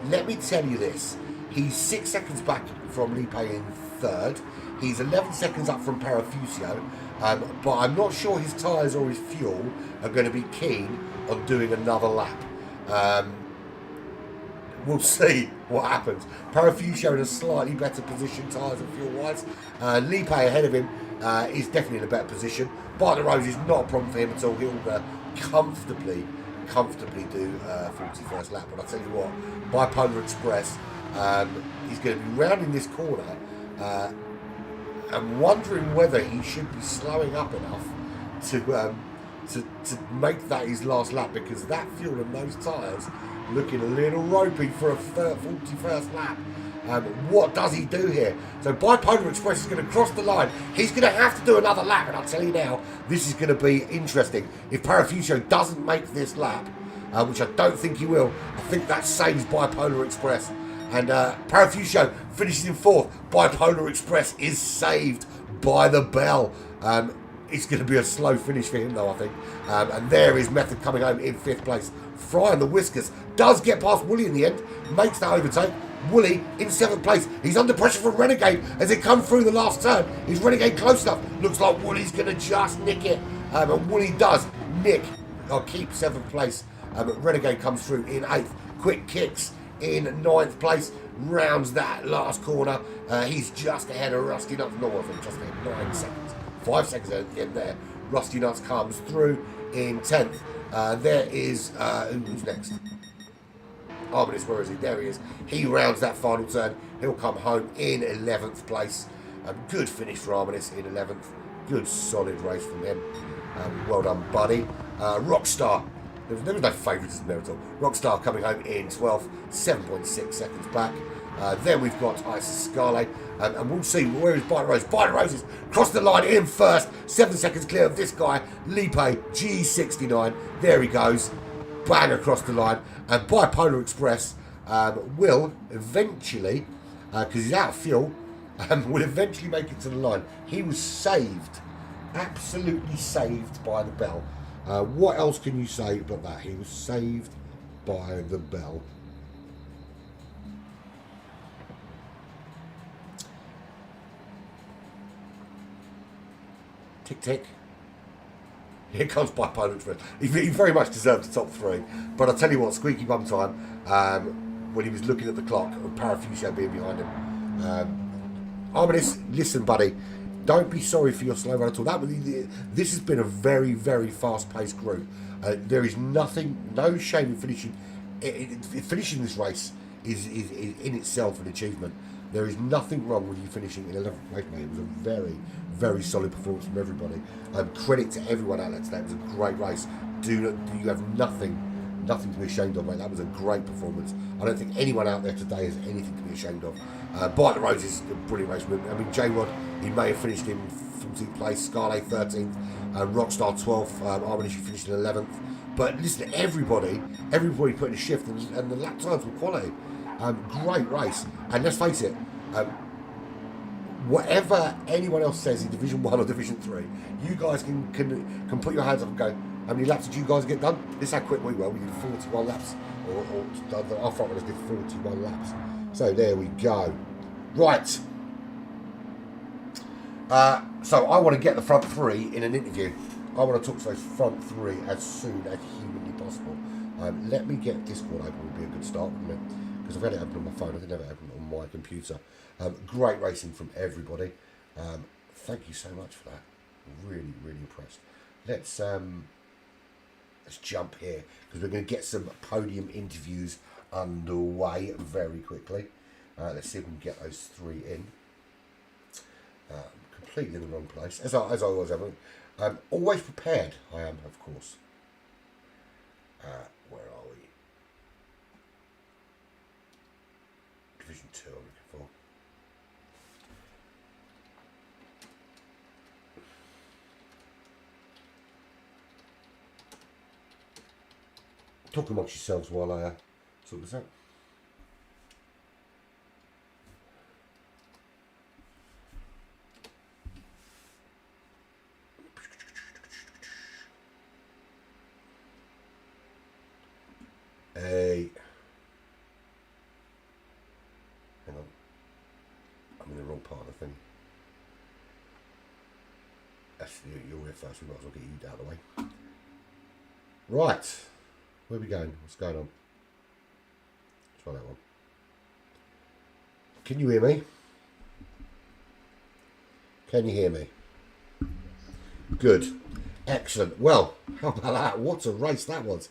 let me tell you this. He's 6 seconds back from Lipe in third. He's 11 seconds up from Parafusio. But I'm not sure his tyres or his fuel are going to be keen on doing another lap. We'll see what happens. Parafusio in a slightly better position, tyres and fuel-wise. Lipe ahead of him is definitely in a better position. Bite the Rose is not a problem for him at all. He'll comfortably do 41st lap. But I'll tell you what, Bipolar Express, he's going to be rounding this corner. I'm wondering whether he should be slowing up enough to make that his last lap, because that fuel and those tyres looking a little ropey for a 41st lap. What does he do here? So Bipolar Express is going to cross the line. He's going to have to do another lap, and I'll tell you now, this is going to be interesting. If Parafuso doesn't make this lap, which I don't think he will, I think that saves Bipolar Express. And Parafuso finishes in 4th. Bipolar Express is saved by the bell. It's going to be a slow finish for him, though, I think. And there is Method coming home in 5th place. Fry on the whiskers does get past Wooly in the end, makes that overtake. Wooly in 7th place. He's under pressure from Renegade as they come through the last turn. Is Renegade close enough? Looks like Wooly's going to just nick it. And Wooly does nick, or keep 7th place. Renegade comes through in 8th. Quick Kicks in 9th place. Rounds that last corner. He's just ahead of Rusty Nuts. No, I think just ahead, 9 seconds. 5 seconds at the end there. Rusty Nuts comes through in 10th. There is, who's next? Arminis, where is he? There he is. He rounds that final turn. He'll come home in 11th place. Good finish for Arminis in 11th. Good solid race from him. Well done, buddy. Rockstar. There was no favouritism there at all. Rockstar coming home in 12th. 7.6 seconds back. Then we've got Isis Scale. And we'll see, where is Bite Rose? Bite Roses cross the line in first. 7 seconds clear of this guy. Lipe G69. There he goes. Bang across the line. And Bipolar Express will eventually, because he's out of fuel, will eventually make it to the line. He was saved, absolutely saved by the bell. What else can you say but that? He was saved by the bell. Tick, tick. Here comes Bipolar Express. He very much deserved the top 3. But I'll tell you what, squeaky bum time, when he was looking at the clock, with Parafuso being behind him. Arminis, listen, buddy, don't be sorry for your slow run at all. This has been a very, very fast-paced group. There is nothing, no shame in finishing. Finishing this race is in itself an achievement. There is nothing wrong with you finishing in 11th place, mate. It was a very, very solid performance from everybody. Credit to everyone out there today. It was a great race. You have nothing to be ashamed of, mate. That was a great performance. I don't think anyone out there today has anything to be ashamed of. Bite the Rose is a brilliant race. I mean, J-Rod, he may have finished in 14th place. Scarlet 13th. Rockstar 12th. Arminis finished in 11th. But listen, everybody put in a shift, and the lap times were quality. Great race, and let's face it, whatever anyone else says in Division 1 or Division 3, you guys can put your hands up and go, how many laps did you guys get done? This is how quick we were. We did 41 laps, or our front runners did 41 laps. So there we go. Right. So I want to get the front 3 in an interview. I want to talk to those front 3 as soon as humanly possible. Let me get Discord open, would be a good start, wouldn't it? Because I've had it open on my phone, I didn't have it open on my computer. Great racing from everybody. Thank you so much for that. Really, really impressed. Let's jump here, because we're going to get some podium interviews underway very quickly. Let's see if we can get those 3 in. Completely in the wrong place, as I always am. Always prepared, I am, of course. Where are we? Division 2 I'm looking for. Talk amongst yourselves while I sort this out. Hang on. I'm in the wrong part of the thing. Actually, you're here first. We might as well get you out of the way. Right. Where are we going? What's going on? Try that one. Can you hear me? Can you hear me? Good. Excellent. Well, how about that? What a race that was.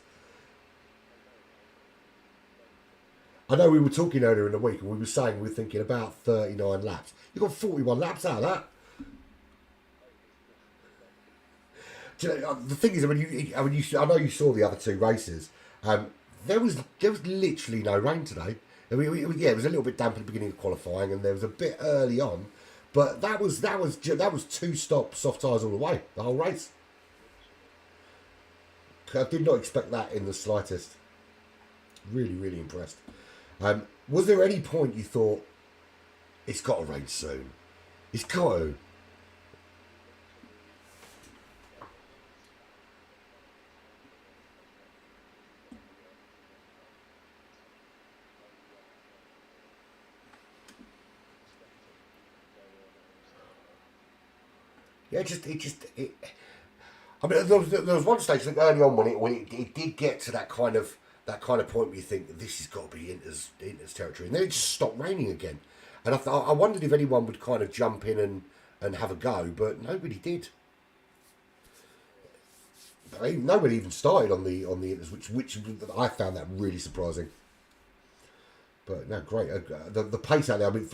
I know we were talking earlier in the week and we were saying we were thinking about 39 laps. You got 41 laps out of that. Do you know, the thing is, I know you saw the other 2 races. There was literally no rain today. I mean, yeah, it was a little bit damp at the beginning of qualifying, and there was a bit early on, but that was two stop soft tyres all the way, the whole race. I did not expect that in the slightest. Really, really impressed. Was there any point you thought it's got to rain soon? It's got to. Yeah, I mean, there was one stage, I think, early on when it did get to that kind of point where you think this has got to be Inter's territory, and then it just stopped raining again. And I wondered if anyone would kind of jump in and have a go, but nobody did. Nobody even started on the Inters, which I found that really surprising. But no, great. The pace out there. I mean,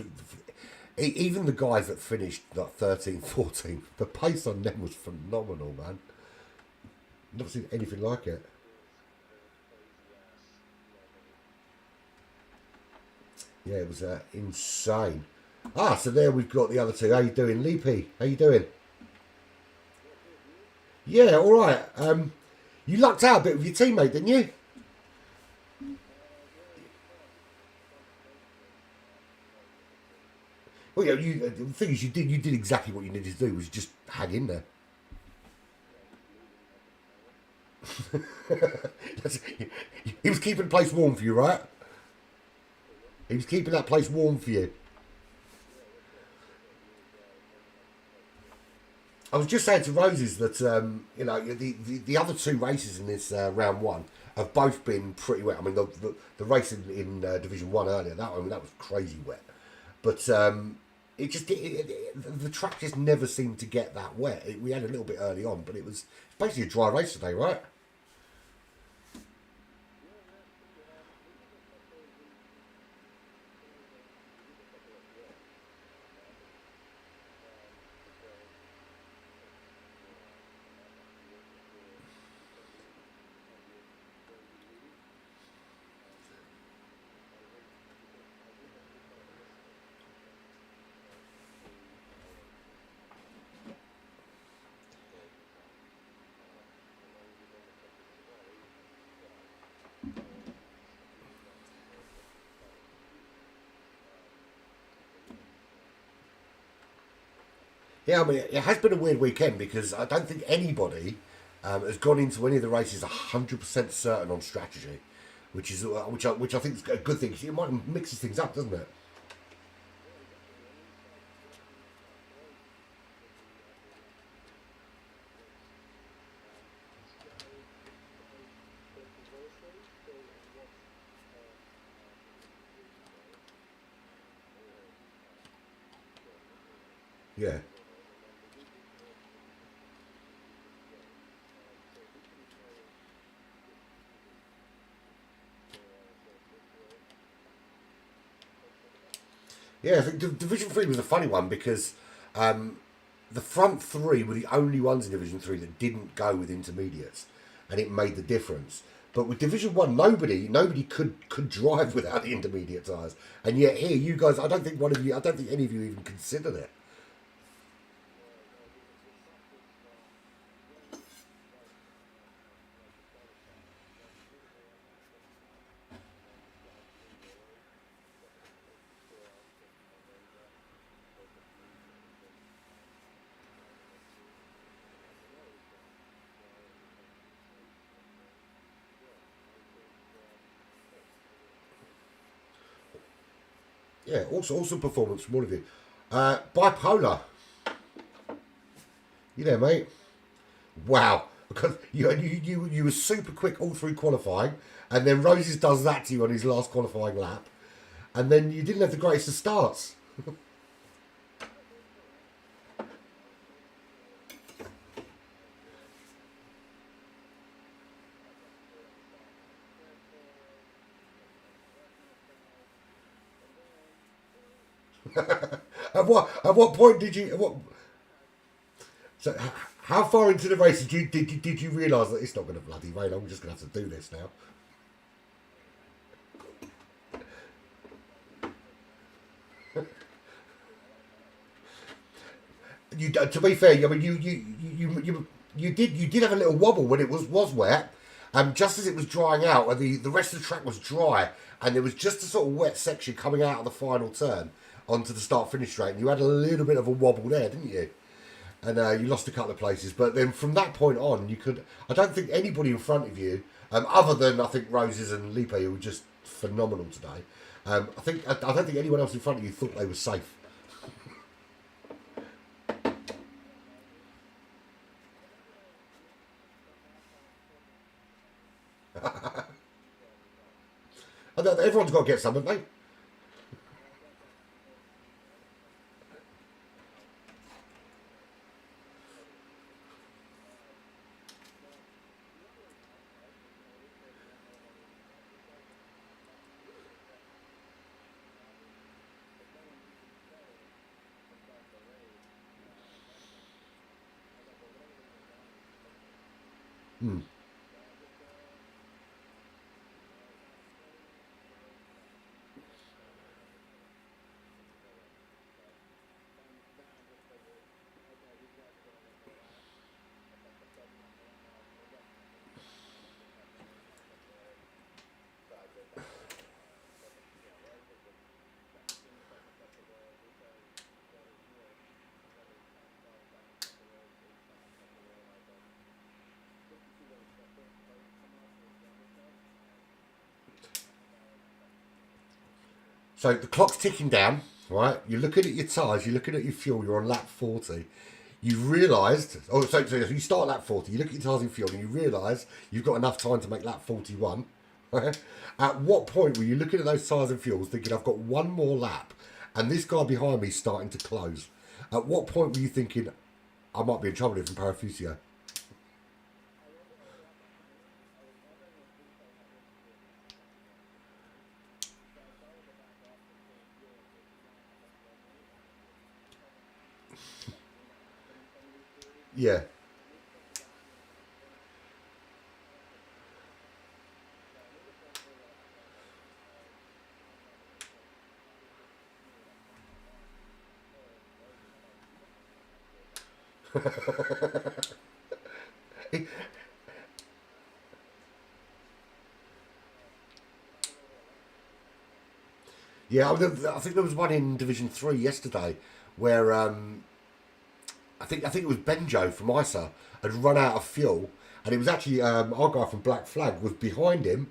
even the guys that finished like 13, 14, the pace on them was phenomenal, man. Never seen anything like it. Yeah, it was insane. So there we've got the other two. How you doing, Leapy? How you doing? Yeah, all right. You lucked out a bit with your teammate, didn't you? Well, yeah. The thing is, you did exactly what you needed to do, was just hang in there. He was keeping the place warm for you, right? He was keeping that place warm for you. I was just saying to Roses that the other two races in this round one have both been pretty wet. I mean, the race in Division One earlier, that was crazy wet, but the track just never seemed to get that wet. We had a little bit early on, but it's basically a dry race today, right? Yeah, I mean, it has been a weird weekend because I don't think anybody has gone into any of the races 100% certain on strategy, which I think is a good thing. 'Cause it might mixes things up, doesn't it? Yeah. Yeah, I think Division 3 was a funny one because the front three were the only ones in Division 3 that didn't go with intermediates, and it made the difference. But with Division 1, nobody could drive without the intermediate tyres. And yet here, you guys, I don't think any of you even considered it. Yeah, also awesome performance from all of you. Bipolar, you there, mate? Wow, because you were super quick all through qualifying, and then Roses does that to you on his last qualifying lap, and then you didn't have the greatest of starts. At what point did you? So how far into the race did you realise that it's not going to bloody rain? I'm just going to have to do this now. To be fair, I mean, you did have a little wobble when it was wet, just as it was drying out, and the rest of the track was dry, and there was just a sort of wet section coming out of the final turn onto the start-finish straight, and you had a little bit of a wobble there, didn't you? And you lost a couple of places, but then from that point on, I don't think anybody in front of you, other than I think Roses and Lipe, who were just phenomenal today. I don't think anyone else in front of you thought they were safe. Everyone's got to get some, haven't they? So the clock's ticking down, right? You're looking at your tyres, you're looking at your fuel, you're on lap 40. You've realised, so you start lap 40, you look at your tyres and fuel, and you realise you've got enough time to make lap 41. Right? At what point were you looking at those tyres and fuels thinking, I've got one more lap, and this guy behind me is starting to close? At what point were you thinking, I might be in trouble here from Parafusio? Yeah. Yeah, I think there was one in Division 3 yesterday where I think it was Benjo from ISA had run out of fuel, and it was actually our guy from Black Flag was behind him,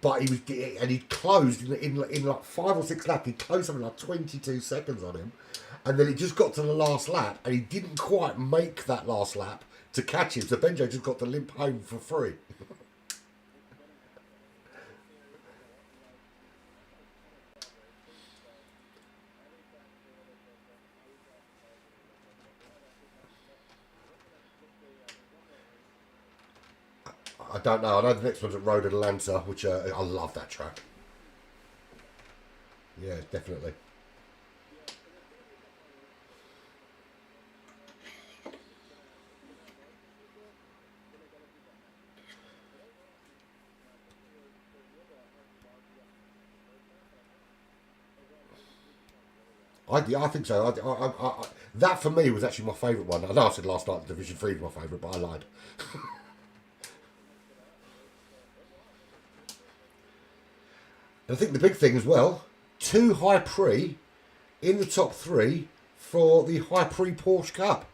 but he'd closed in like 5 or 6 laps. He closed something like 22 seconds on him, and then it just got to the last lap, and he didn't quite make that last lap to catch him. So Benjo just got to limp home for free. I don't know. I know the next one's at Road Atlanta, which I love that track. Yeah, definitely. I think so. That for me was actually my favourite one. I know I said last night Division 3 was my favourite, but I lied. And I think the big thing as well, 2 High Prix in the top 3 for the High Prix Porsche Cup.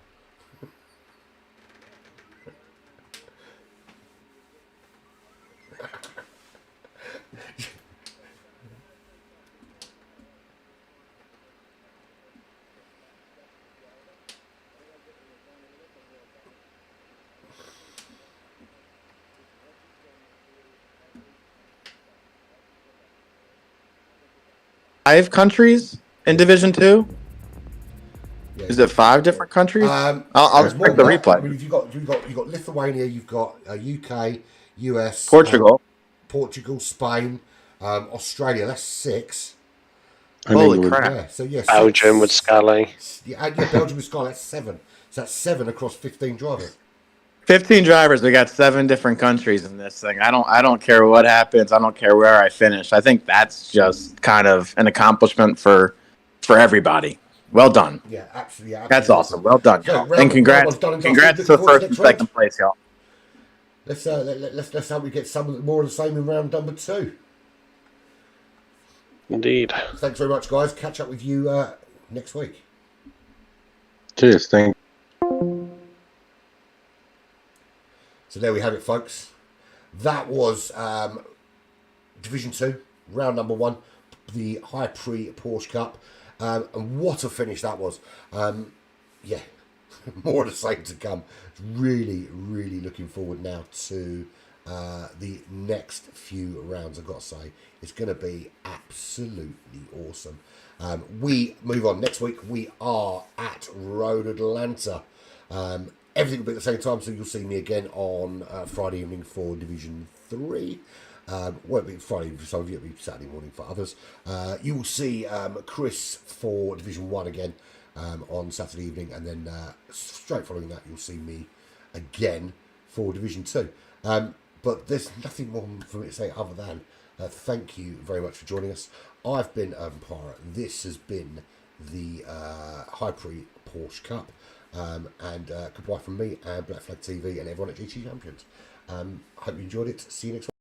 Five countries in Division Two? Yeah. Is it 5 different countries? I'll there's check more the than that. replay. I mean, you've got Lithuania, you've got UK, US, Portugal. Portugal, Spain, Australia. That's 6. And Holy England. crap. Yeah, so yes, Belgium with Scully. Yeah, Belgium with Sky. That's 7. So that's 7 across 15 drivers. 15 drivers. We got 7 different countries in this thing. I don't care what happens. I don't care where I finish. I think that's just kind of an accomplishment for everybody. Well done. Yeah, absolutely. Yeah, That's absolutely awesome. Well done, So, y'all. round And congrats, one's done and dusted. congrats Looking to forward first next and week. second place, y'all. Let's hope we get some more of the same in round number 2. Indeed. Thanks very much, guys. Catch up with you next week. Cheers. Thank So there we have it, folks. That was Division 2, round number 1, the High Prix Porsche Cup. And what a finish that was. Yeah, more of the same to come. Really, really looking forward now to the next few rounds. I've got to say, it's going to be absolutely awesome. We move on. Next week, we are at Road Atlanta. Everything will be at the same time, so you'll see me again on Friday evening for Division 3. Won't be Friday for some of you, it'll be Saturday morning for others. You will see Chris for Division 1 again on Saturday evening, and then straight following that, you'll see me again for Division 2. But there's nothing more for me to say other than thank you very much for joining us. I've been Parra. This has been the High Prix Porsche Cup. And goodbye from me and Black Flag TV and everyone at GT Champions. Hope you enjoyed it. See you next week.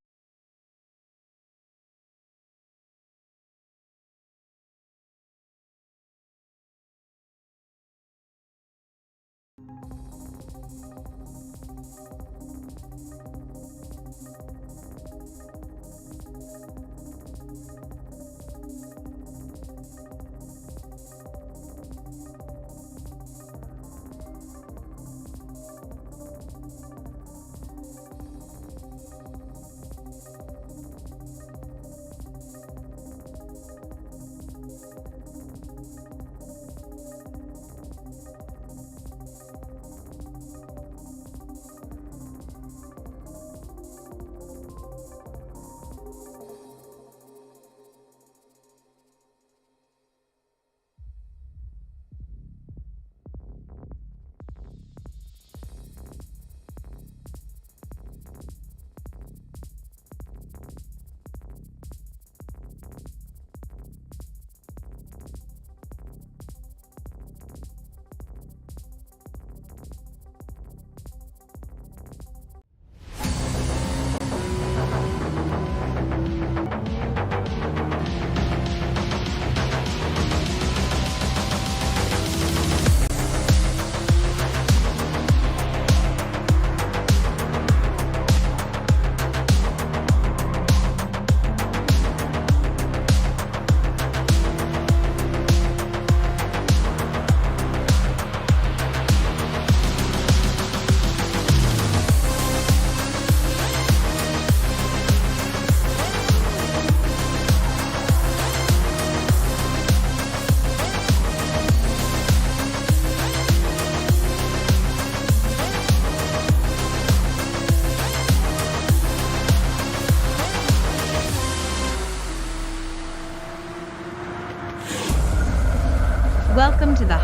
Welcome to the